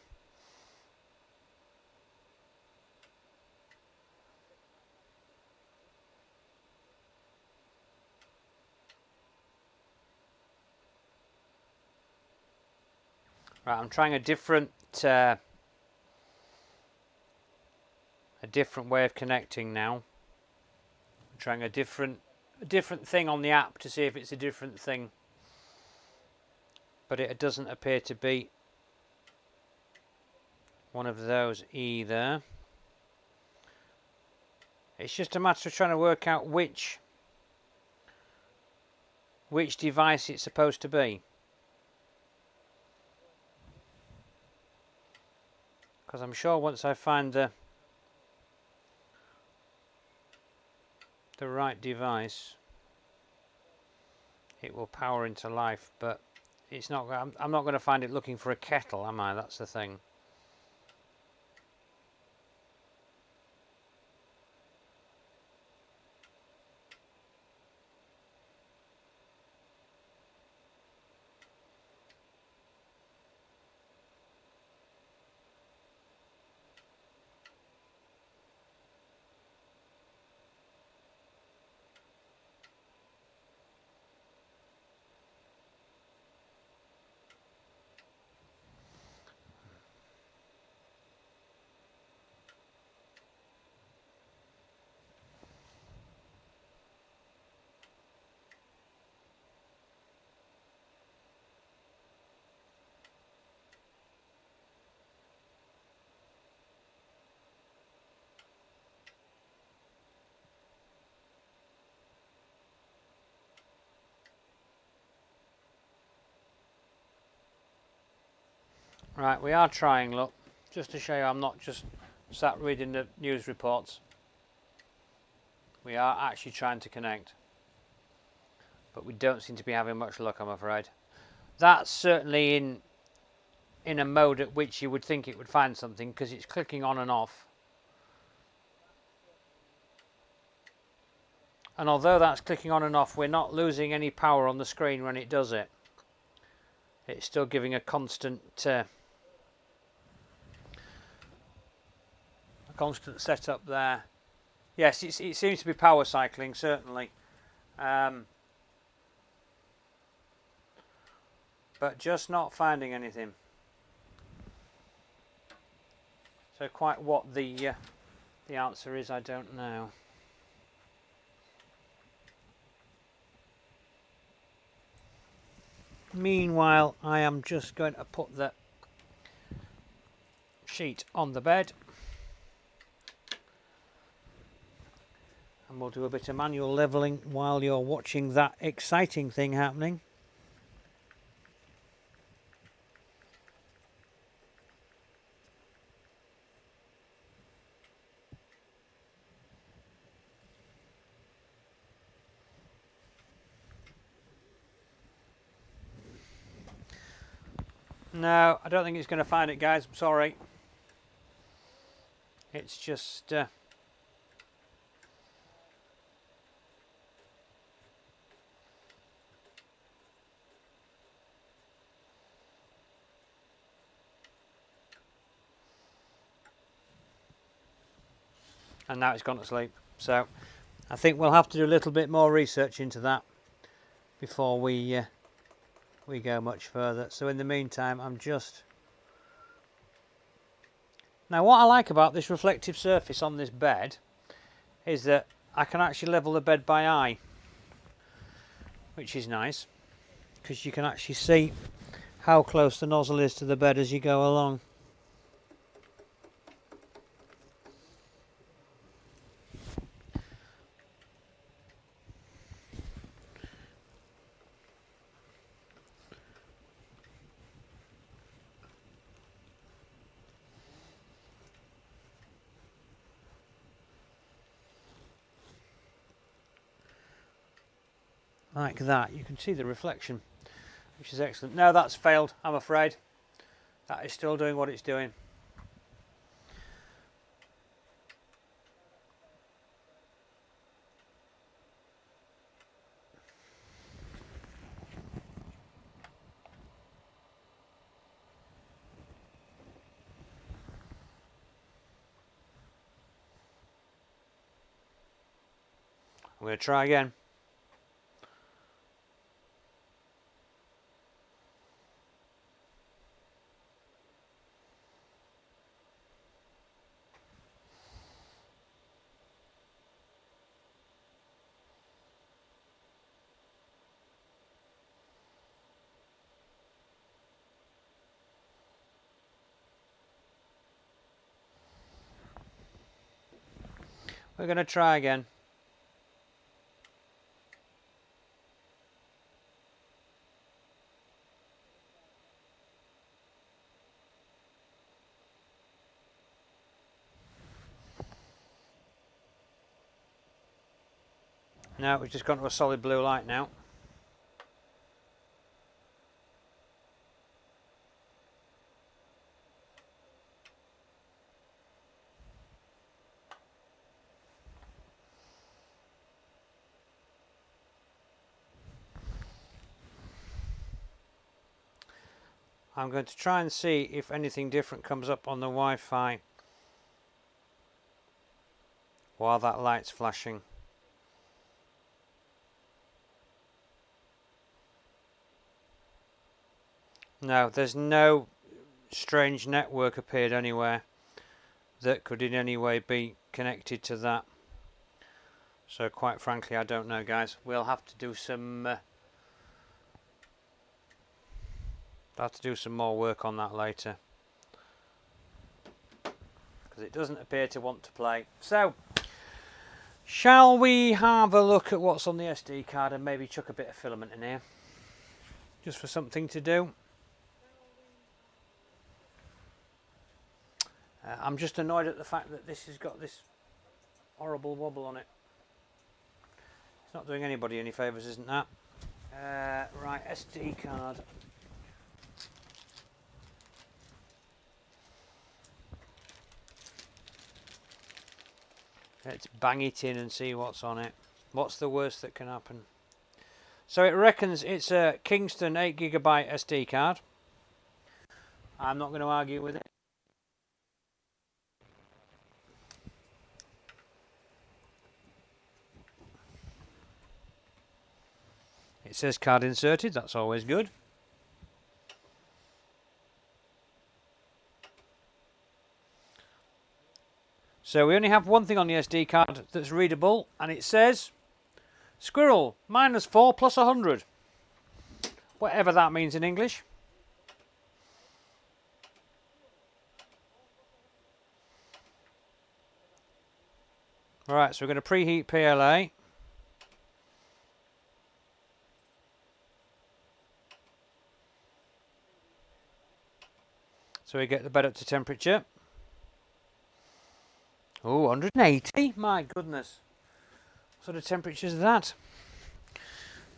Right, I'm trying a different way of connecting now. I'm trying a different thing on the app to see if it's a different thing. But it doesn't appear to be one of those either. It's just a matter of trying to work out which device it's supposed to be. Because I'm sure once I find the right device, it will power into life. But it's not. I'm not going to find it looking for a kettle, am I? That's the thing. Right, we are trying, look, just to show you I'm not just sat reading the news reports. We are actually trying to connect, but we don't seem to be having much luck, I'm afraid. That's certainly in a mode at which you would think it would find something, because it's clicking on and off. And although that's clicking on and off, we're not losing any power on the screen when it does it. It's still giving a constant setup there. Yes, it seems to be power cycling, certainly. But just not finding anything. So quite what the answer is, I don't know. Meanwhile, I am just going to put the sheet on the bed. And we'll do a bit of manual levelling while you're watching that exciting thing happening. No, I don't think it's going to find it, guys. I'm sorry. It's just... and now it's gone to sleep. So I think we'll have to do a little bit more research into that before we go much further. So in the meantime, I'm just... Now what I like about this reflective surface on this bed is that I can actually level the bed by eye, which is nice, because you can actually see how close the nozzle is to the bed as you go along. Like that, you can see the reflection, which is excellent. Now that's failed, I'm afraid. That is still doing what it's doing. I'm going to try again. We're going to try again. Now we've just gone to a solid blue light now. I'm going to try and see if anything different comes up on the Wi-Fi while that light's flashing. No, there's no strange network appeared anywhere that could in any way be connected to that. So quite frankly, I don't know, guys. We'll have to do some more work on that later, because it doesn't appear to want to play. So shall we have a look at what's on the SD card and maybe chuck a bit of filament in here just for something to do? I'm just annoyed at the fact that this has got this horrible wobble on it. It's not doing anybody any favours, isn't that? Right, SD card. Let's bang it in and see what's on it. What's the worst that can happen? So it reckons it's a Kingston 8GB SD card. I'm not going to argue with it. It says card inserted, that's always good. So we only have one thing on the SD card that's readable, and it says Squirrel, -4 plus 100. Whatever that means in English. Right, so we're going to preheat PLA. So we get the bed up to temperature. Oh, 180? My goodness. What sort of temperature is that?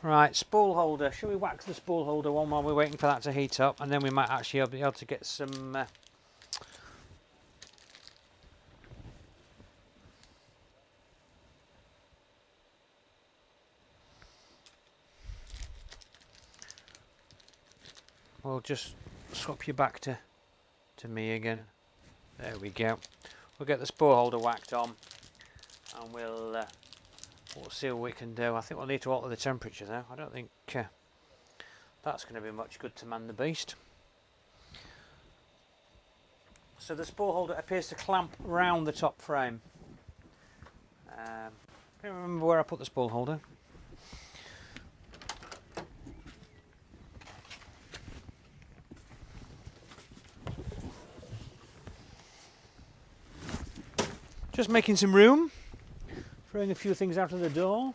Right, spool holder. Shall we wax the spool holder one while we're waiting for that to heat up? And then we might actually be able to get some... We'll just swap you back to me again. There we go. We'll get the spool holder whacked on, and we'll see what we can do. I think we'll need to alter the temperature though. I don't think that's going to be much good to man the beast. So the spool holder appears to clamp round the top frame. I don't remember where I put the spool holder. Just making some room, throwing a few things out of the door.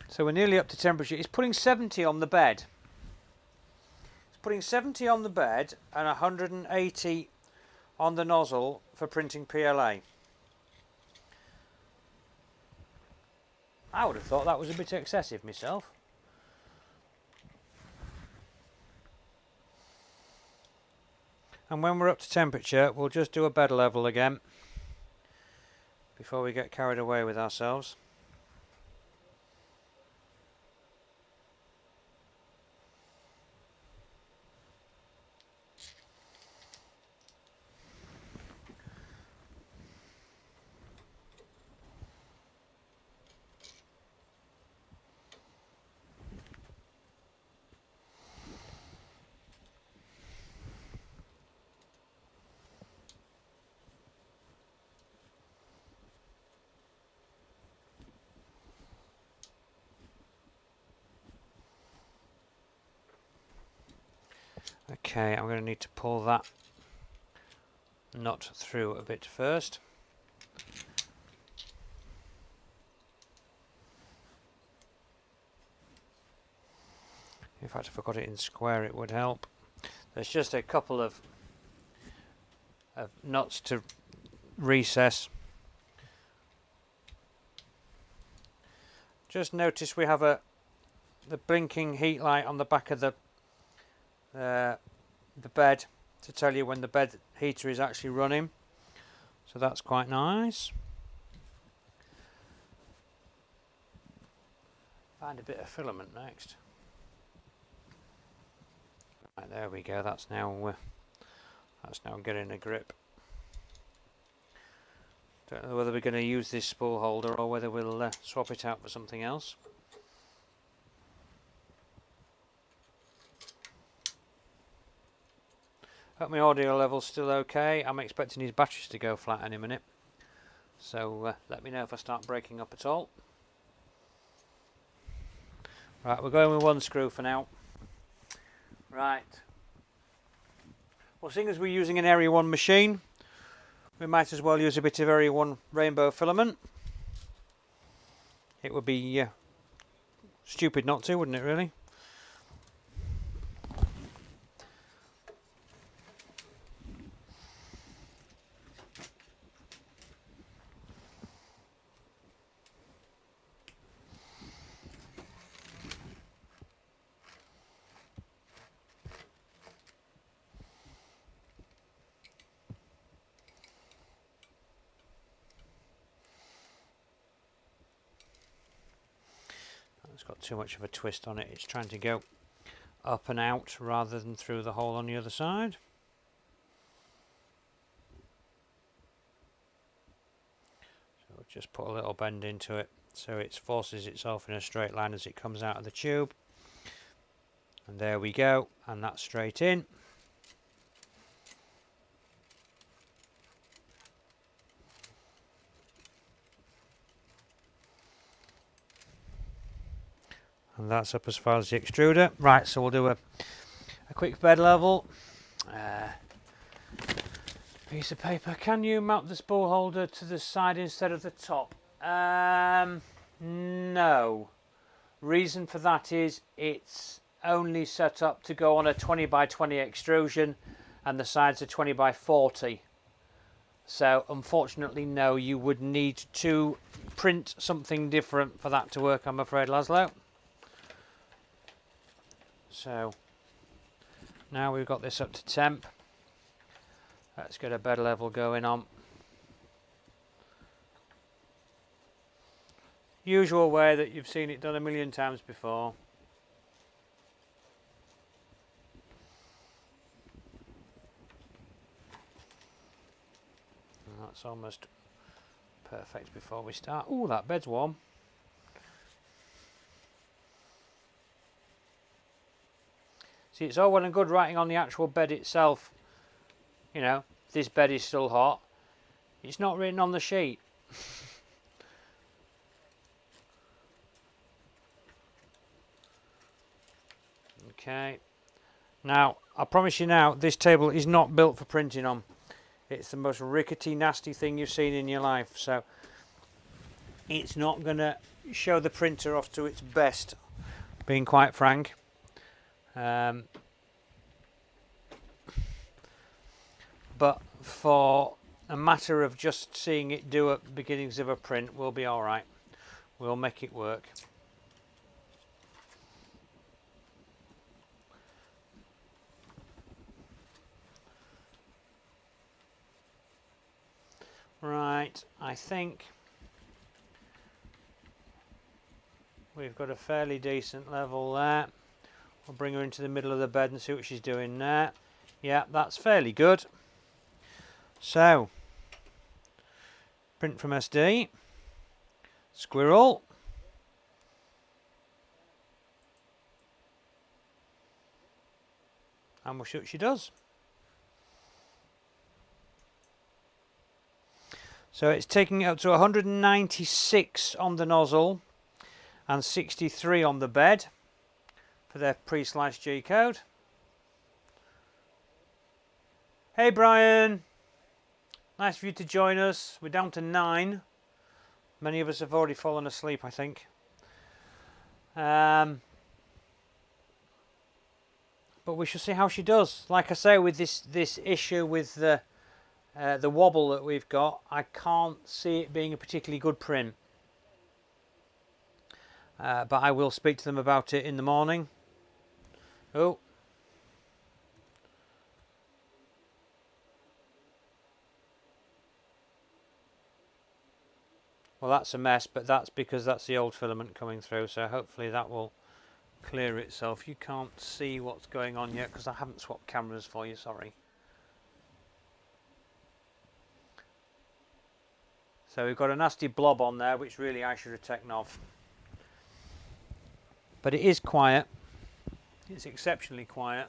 So we're nearly up to temperature. It's putting 70 on the bed. It's putting 70 on the bed and 180 on the nozzle for printing PLA. I would have thought that was a bit excessive myself. And when we're up to temperature, we'll just do a bed level again before we get carried away with ourselves. Okay, I'm going to need to pull that nut through a bit first. In fact, if I got it in square, it would help. There's just a couple of nuts to recess. Just notice we have the blinking heat light on the back of the bed to tell you when the bed heater is actually running, so that's quite nice. Find a bit of filament next. Right, there we go. That's now getting a grip. Don't know whether we're going to use this spool holder or whether we'll swap it out for something else. Hope my audio level's still okay. I'm expecting his batteries to go flat any minute. So let me know if I start breaking up at all. Right, we're going with one screw for now. Right. Well, seeing as we're using an Eryone machine, we might as well use a bit of Eryone rainbow filament. It would be stupid not to, wouldn't it, really? It's got too much of a twist on it. It's trying to go up and out rather than through the hole on the other side. So we'll just put a little bend into it so it forces itself in a straight line as it comes out of the tube. And there we go, and that's straight in. And that's up as far as the extruder. Right, so we'll do a quick bed level. Piece of paper. Can you mount the spool holder to the side instead of the top? No. Reason for that is it's only set up to go on a 20 by 20 extrusion and the sides are 20 by 40. So unfortunately, no, you would need to print something different for that to work, I'm afraid, Laszlo. So now we've got this up to temp. Let's get a bed level going on. Usual way that you've seen it done a million times before. And that's almost perfect before we start. Oh, that bed's warm. See, it's all well and good writing on the actual bed itself, you know, this bed is still hot. It's not written on the sheet. Okay. Now, I promise you now, this table is not built for printing on. It's the most rickety, nasty thing you've seen in your life. So, it's not going to show the printer off to its best, being quite frank. But for a matter of just seeing it do at beginnings of a print, we'll be all right. We'll make it work. Right, I think we've got a fairly decent level there. We'll bring her into the middle of the bed and see what she's doing there. Yeah, that's fairly good. So, print from SD, squirrel, and we'll see what she does. So it's taking it up to 196 on the nozzle and 63 on the bed for their pre-sliced G-code. Hey Brian, nice of you to join us. We're down to 9. Many of us have already fallen asleep, I think. But we shall see how she does. Like I say, with this issue with the wobble that we've got, I can't see it being a particularly good print. But I will speak to them about it in the morning. Oh. Well, that's a mess, but that's because that's the old filament coming through, so hopefully that will clear itself. You can't see what's going on yet because I haven't swapped cameras for you, sorry. So we've got a nasty blob on there, which really I should have taken off. But it is quiet. It's exceptionally quiet.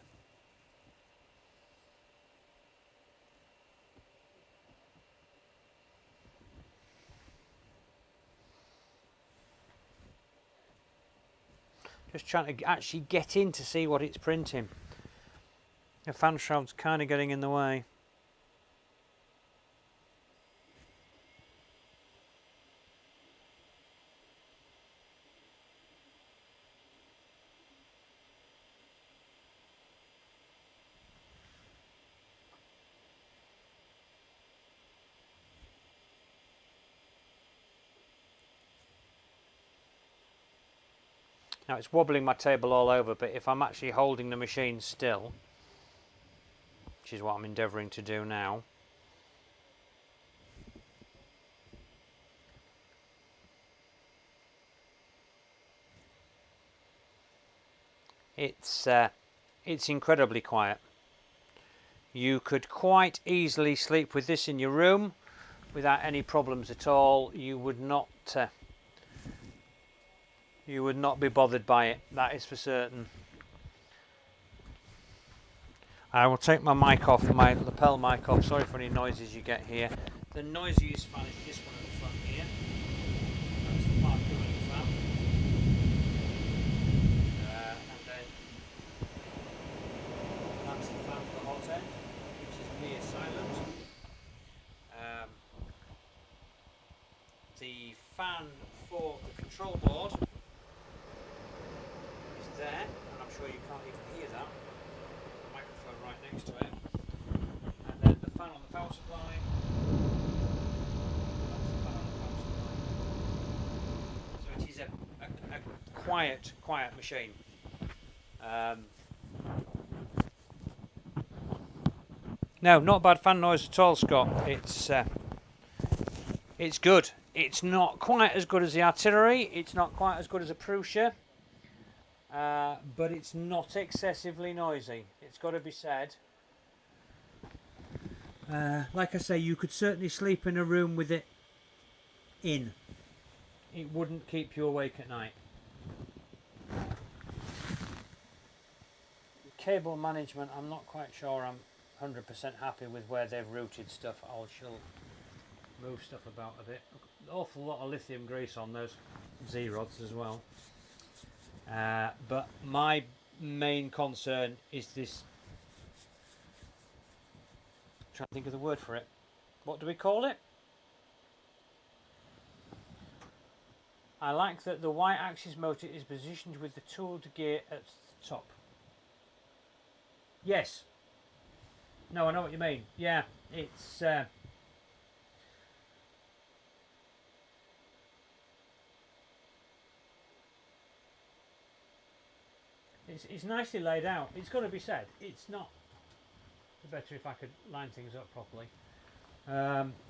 Just trying to actually get in to see what it's printing. The fan shroud's kind of getting in the way. Now it's wobbling my table all over, but if I'm actually holding the machine still, which is what I'm endeavouring to do now, it's incredibly quiet. You could quite easily sleep with this in your room without any problems at all. You would not be bothered by it, that is for certain. I will take my mic off, my lapel mic off. Sorry for any noises you get here. The noisiest fan is this one at the front here. That's the part cooling fan. And then that's the fan for the hot end, which is near silent. The fan for the control board is there, and I'm sure you can't even hear that. The microphone right next to it. And then the fan on the power supply. That's the fan on the power supply. So it is a quiet machine. No, not bad fan noise at all, Scott. It's good. It's not quite as good as the artillery. It's not quite as good as a Prusa. But it's not excessively noisy. It's got to be said. Like I say, you could certainly sleep in a room with it in. It wouldn't keep you awake at night. Cable management, I'm not quite sure I'm 100% happy with where they've routed stuff. I shall move stuff about a bit. An awful lot of lithium grease on those Z-rods as well. But my main concern is this. I'm trying to think of the word for it. What do we call it? I like that the Y-axis motor is positioned with the tooled gear at the top. Yes. No, I know what you mean. Yeah, it's. It's nicely laid out. It's got to be said. It's not. It'd be better if I could line things up properly.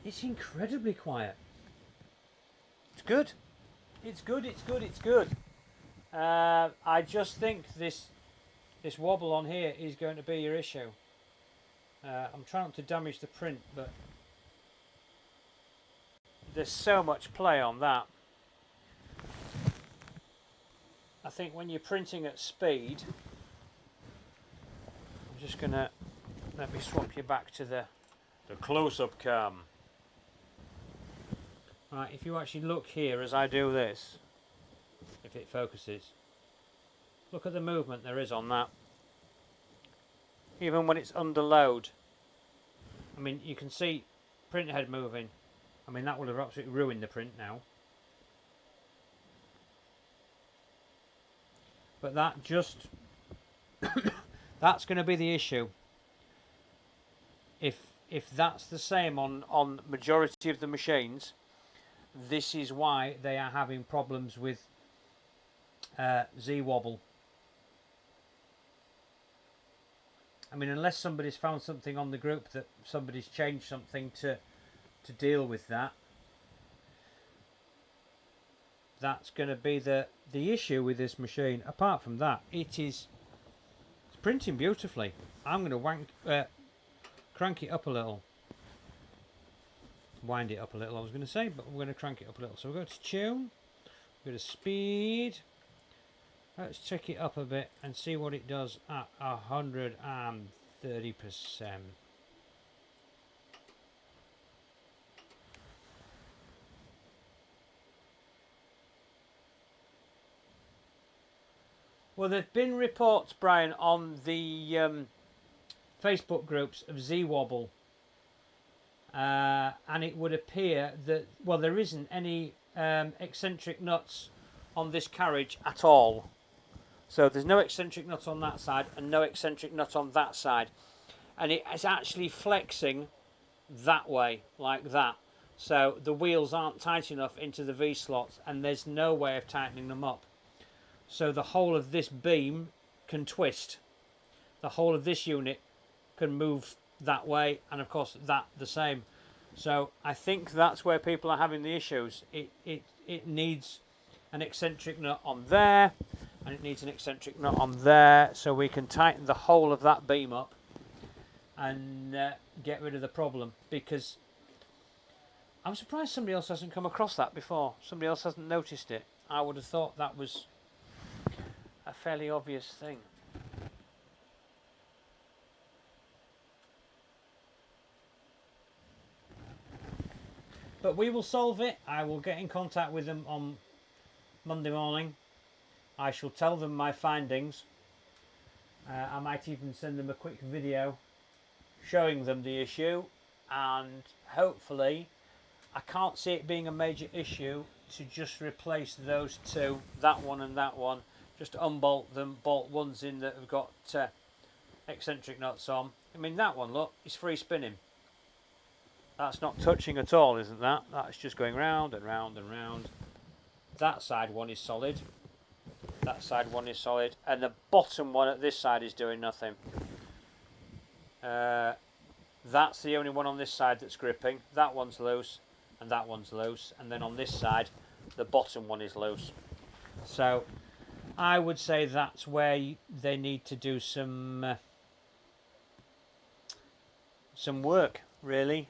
It's incredibly quiet. It's good. It's good. It's good. It's good. I just think this wobble on here is going to be your issue. I'm trying not to damage the print, but there's so much play on that. I think when you're printing at speed, I'm just going to let me swap you back to the close-up cam. Right, if you actually look here as I do this, if it focuses, look at the movement there is on that. Even when it's under load. I mean, you can see print head moving. I mean, that would have absolutely ruined the print now. But that just that's going to be the issue. If that's the same on majority of the machines, this is why they are having problems with Z wobble. I mean, unless somebody's found something on the group that somebody's changed something to deal with that, that's going to be the issue with this machine. Apart from that, it's printing beautifully. I'm going to crank it up a little. Wind it up a little, I was going to say, but we're going to crank it up a little. So we'll go to tune, go to speed. Let's check it up a bit and see what it does at 130%. Well, there have been reports, Brian, on the Facebook groups of Z-Wobble, and it would appear that, well, there isn't any eccentric nuts on this carriage at all. So there's no eccentric nut on that side and no eccentric nut on that side, and it is actually flexing that way, like that. So the wheels aren't tight enough into the V-slots, and there's no way of tightening them up. So the whole of this beam can twist. The whole of this unit can move that way, and of course that the same. So I think that's where people are having the issues. It needs an eccentric nut on there, and it needs an eccentric nut on there, so we can tighten the whole of that beam up and get rid of the problem. Because I'm surprised somebody else hasn't come across that before. Somebody else hasn't noticed it. I would have thought that was a fairly obvious thing. But we will solve it. I will get in contact with them on Monday morning. I shall tell them my findings. I might even send them a quick video showing them the issue, and hopefully, I can't see it being a major issue to just replace those two, that one and that one, just unbolt them, bolt ones in that have got eccentric nuts on. I mean, that one, look, is free spinning. That's not touching at all, isn't that? That's just going round and round and round. That side one is solid. That side one is solid. And the bottom one at this side is doing nothing. That's the only one on this side that's gripping. That one's loose and that one's loose. And then on this side, the bottom one is loose. So I would say that's where they need to do some work, really.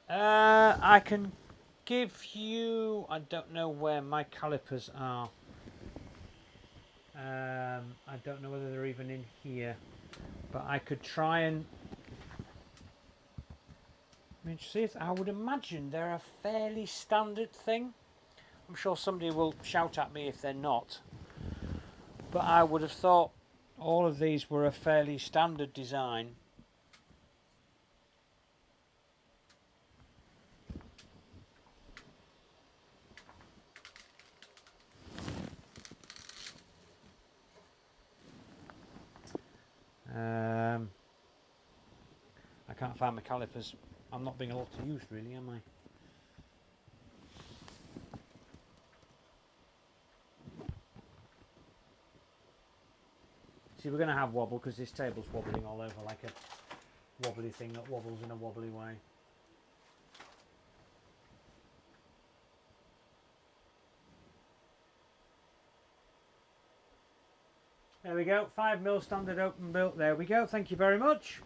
I can give you, I don't know where my calipers are. I don't know whether they're even in here, but I could try and, I mean, see, I would imagine they're a fairly standard thing. I'm sure somebody will shout at me if they're not, but I would have thought all of these were a fairly standard design. I can't find my calipers. I'm not being a lot to use, really, am I? See, we're going to have wobble because this table's wobbling all over like a wobbly thing that wobbles in a wobbly way. There we go, 5mm standard open built. There we go, thank you very much.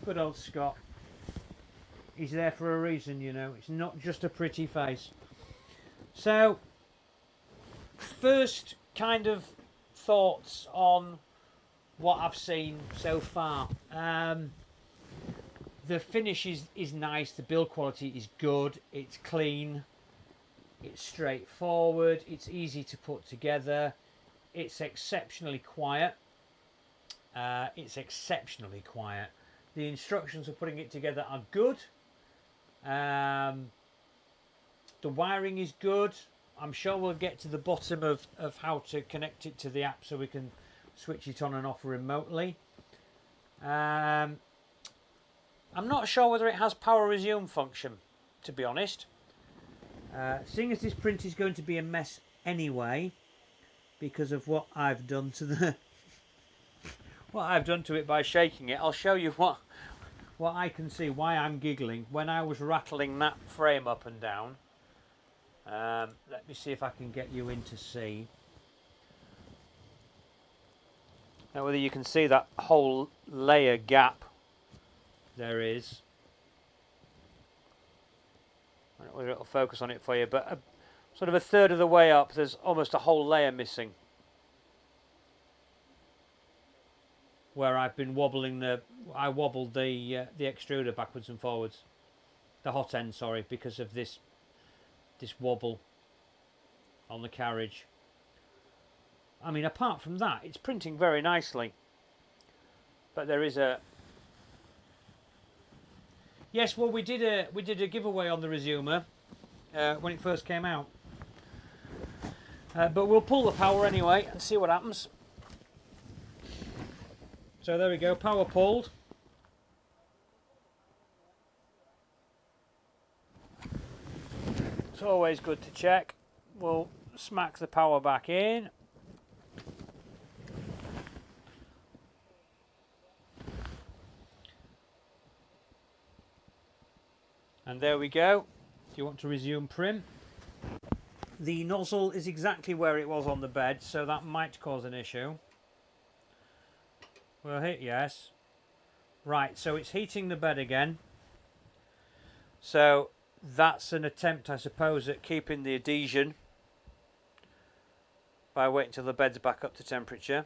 Good old Scott. He's there for a reason, you know. It's not just a pretty face. So, first kind of thoughts on what I've seen so far. The finish is nice. The build quality is good. It's clean. It's straightforward. It's easy to put together. It's exceptionally quiet. It's exceptionally quiet. The instructions for putting it together are good. The wiring is good. I'm sure we'll get to the bottom of how to connect it to the app so we can switch it on and off remotely. I'm not sure whether it has power resume function, to be honest. Seeing as this print is going to be a mess anyway, because of what I've done to the what I've done to it by shaking it, I'll show you what I can see, why I'm giggling when I was rattling that frame up and down. Let me see if I can get you in to see. Now whether you can see that whole layer gap there is. I don't know whether it'll focus on it for you, but sort of a third of the way up there's almost a whole layer missing. Where I've been wobbling I wobbled the extruder backwards and forwards. The hot end, sorry, because of this wobble on the carriage. I mean, apart from that, it's printing very nicely. But there is a... Yes, well, we did a giveaway on the Resumer when it first came out. But we'll pull the power anyway and see what happens. So there we go, power pulled. It's always good to check. We'll smack the power back in. And there we go. If you want to resume print. The nozzle is exactly where it was on the bed, so that might cause an issue. We'll hit yes. Right, so it's heating the bed again. So that's an attempt, I suppose, at keeping the adhesion by waiting till the bed's back up to temperature.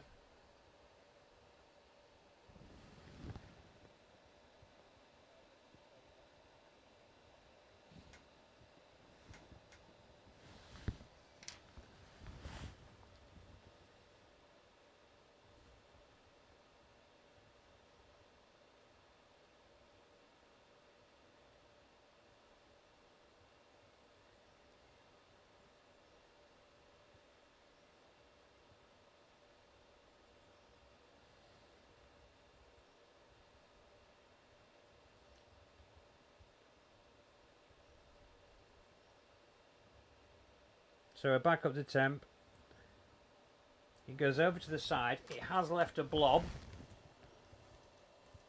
So we're back up to temp. It goes over to the side. It has left a blob,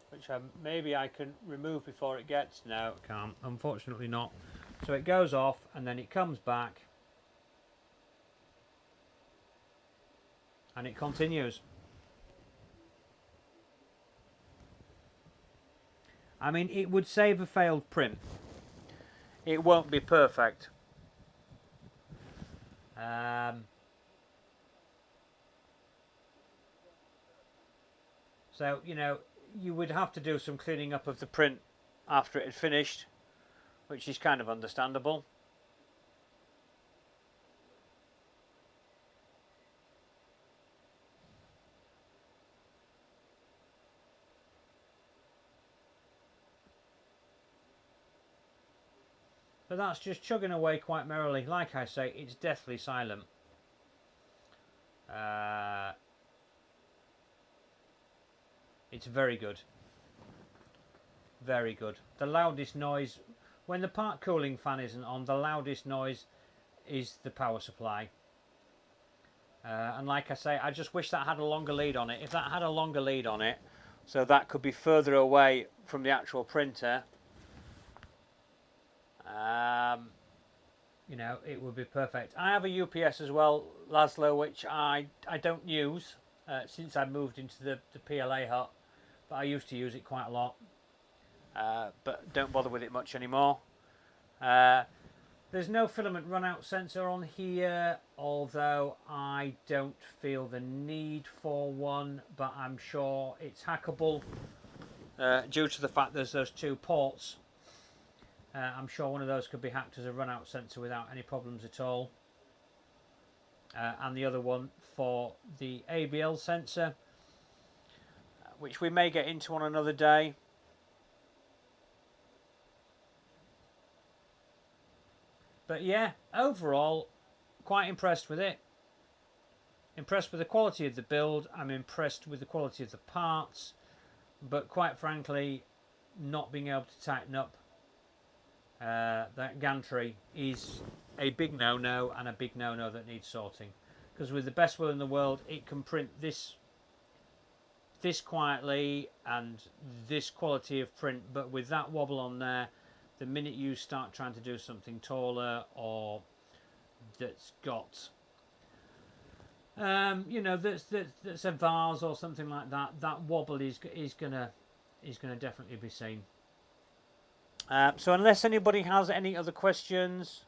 which maybe I can remove before it gets... No, it can't. Unfortunately not. So it goes off and then it comes back. And it continues. I mean, it would save a failed print. It won't be perfect. So, you know, you would have to do some cleaning up of the print after it had finished, which is kind of understandable. But that's just chugging away quite merrily. Like I say, it's deathly silent. It's very good. Very good. The loudest noise, when the part cooling fan isn't on, the loudest noise is the power supply. And like I say, I just wish that had a longer lead on it. If that had a longer lead on it, so that could be further away from the actual printer, you know, it would be perfect. I have a UPS as well, Laszlo, which I don't use since I moved into the PLA hut, but I used to use it quite a lot, but don't bother with it much anymore. There's no filament run-out sensor on here, although I don't feel the need for one, but I'm sure it's hackable due to the fact there's those two ports. I'm sure one of those could be hacked as a run-out sensor without any problems at all. And the other one for the ABL sensor, which we may get into on another day. But yeah, overall, quite impressed with it. Impressed with the quality of the build. I'm impressed with the quality of the parts. But quite frankly, not being able to tighten up that gantry is a big no-no, and a big no-no that needs sorting. Because with the best will in the world, it can print this quietly and this quality of print, but with that wobble on there, the minute you start trying to do something taller or that's got you know, that's a vase or something like that, that wobble is gonna definitely be seen. So unless anybody has any other questions,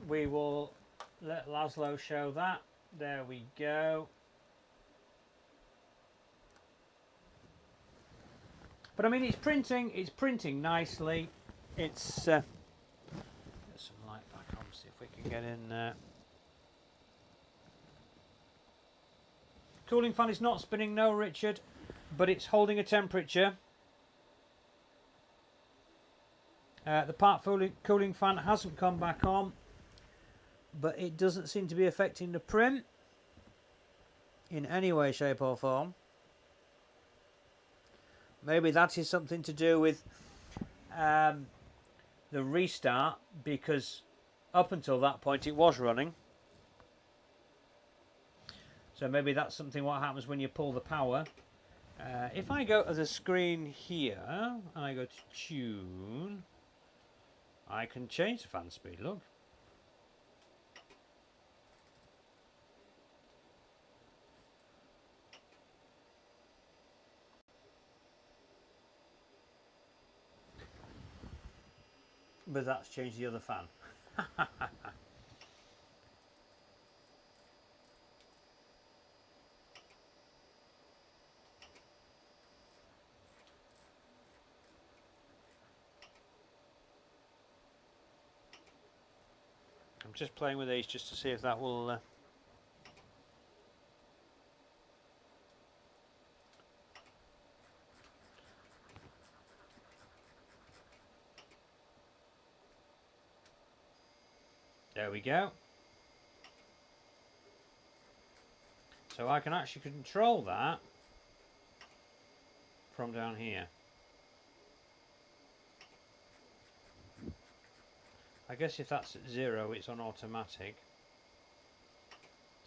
we will let Laszlo show that. There we go. But I mean, it's printing nicely. It's get some light back on Let's see if we can get in there. Cooling fan is not spinning, no, Richard, but it's holding a temperature. The part cooling fan hasn't come back on, but it doesn't seem to be affecting the print in any way, shape or form. Maybe that is something to do with the restart, because up until that point it was running. So maybe that's something what happens when you pull the power. If I go to the screen here and I go to tune, I can change the fan speed, look. But that's changed the other fan. I'm just playing with these just to see if that will... There we go. So I can actually control that from down here. I guess if that's at 0, it's on automatic.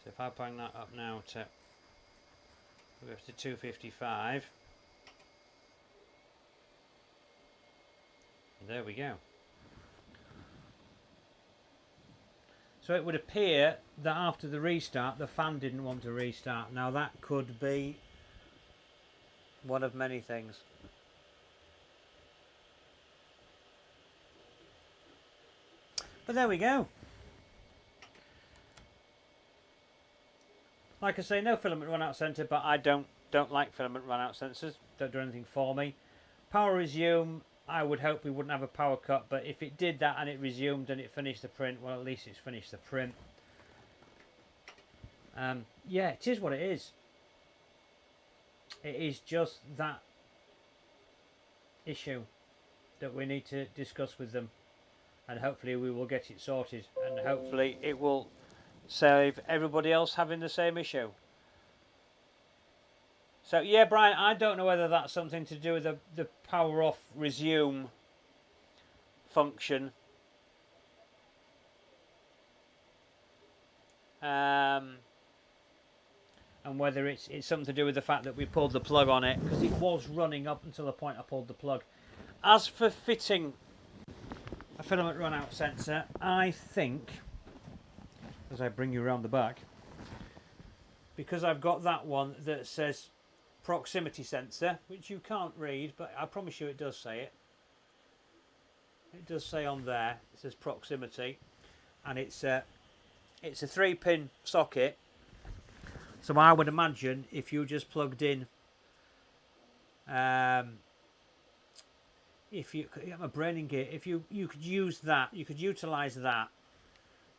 So if I bang that up now to 255, there we go. So it would appear that after the restart, the fan didn't want to restart. Now that could be one of many things. But there we go. Like I say, no filament run out sensor, but I don't like filament run out sensors. Don't do anything for me. Power resume. I would hope we wouldn't have a power cut, but if it did that and it resumed and it finished the print, well, at least it's finished the print. Yeah, it is what it is. It is just that issue that we need to discuss with them, and hopefully we will get it sorted, and hopefully it will save everybody else having the same issue. So yeah, Brian, I don't know whether that's something to do with the power off resume function. And whether it's something to do with the fact that we pulled the plug on it, because it was running up until the point I pulled the plug. As for fitting a filament run out sensor, I think, as I bring you around the back, because I've got that one that says proximity sensor, which you can't read, but I promise you it does say it. It does say on there, it says proximity, and it's a 3-pin socket. So I would imagine if you just plugged in, if you get my brain in gear, if you could use that, you could utilize that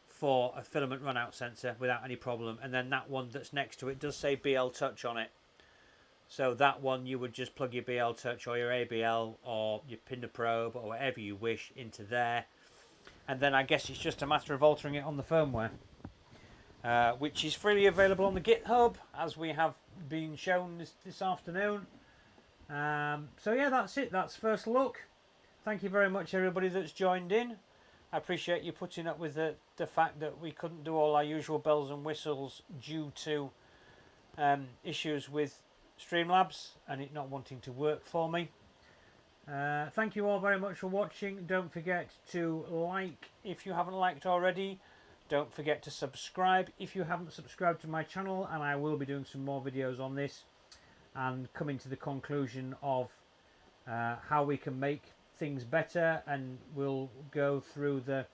for a filament run out sensor without any problem. And then that one that's next to it does say BL Touch on it. So that one you would just plug your BL Touch or your ABL or your Pinder Probe or whatever you wish into there. And then I guess it's just a matter of altering it on the firmware. Which is freely available on the GitHub, as we have been shown this afternoon. So yeah, that's it. That's first look. Thank you very much, everybody that's joined in. I appreciate you putting up with the fact that we couldn't do all our usual bells and whistles due to issues with Streamlabs and it not wanting to work for me. Thank you all very much for watching. Don't forget to like if you haven't liked already. Don't forget to subscribe if you haven't subscribed to my channel, and I will be doing some more videos on this and coming to the conclusion of how we can make things better, and we'll go through the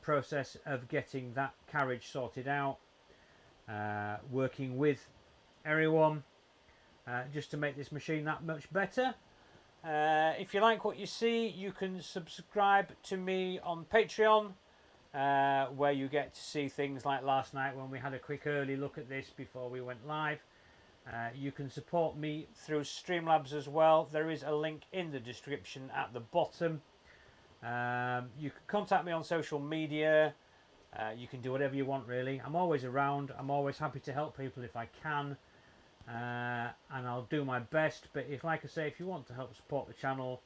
process of getting that carriage sorted out, working with Eryone just to make this machine that much better. If you like what you see, you can subscribe to me on Patreon. where you get to see things like last night when we had a quick early look at this before we went live. You can support me through Streamlabs as well. There is a link in the description at the bottom. You can contact me on social media. You can do whatever you want, really. I'm always around. I'm always happy to help people if I can. And I'll do my best. But if, like I say, if you want to help support the channel,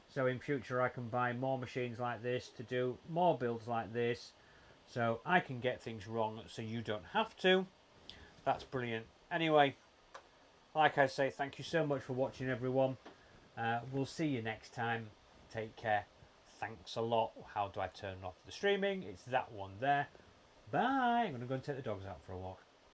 so in future I can buy more machines like this to do more builds like this, so I can get things wrong so you don't have to. That's brilliant. Anyway, like I say, thank you so much for watching, everyone. We'll see you next time. Take care. Thanks a lot. How do I turn off the streaming? It's that one there. Bye. I'm going to go and take the dogs out for a walk.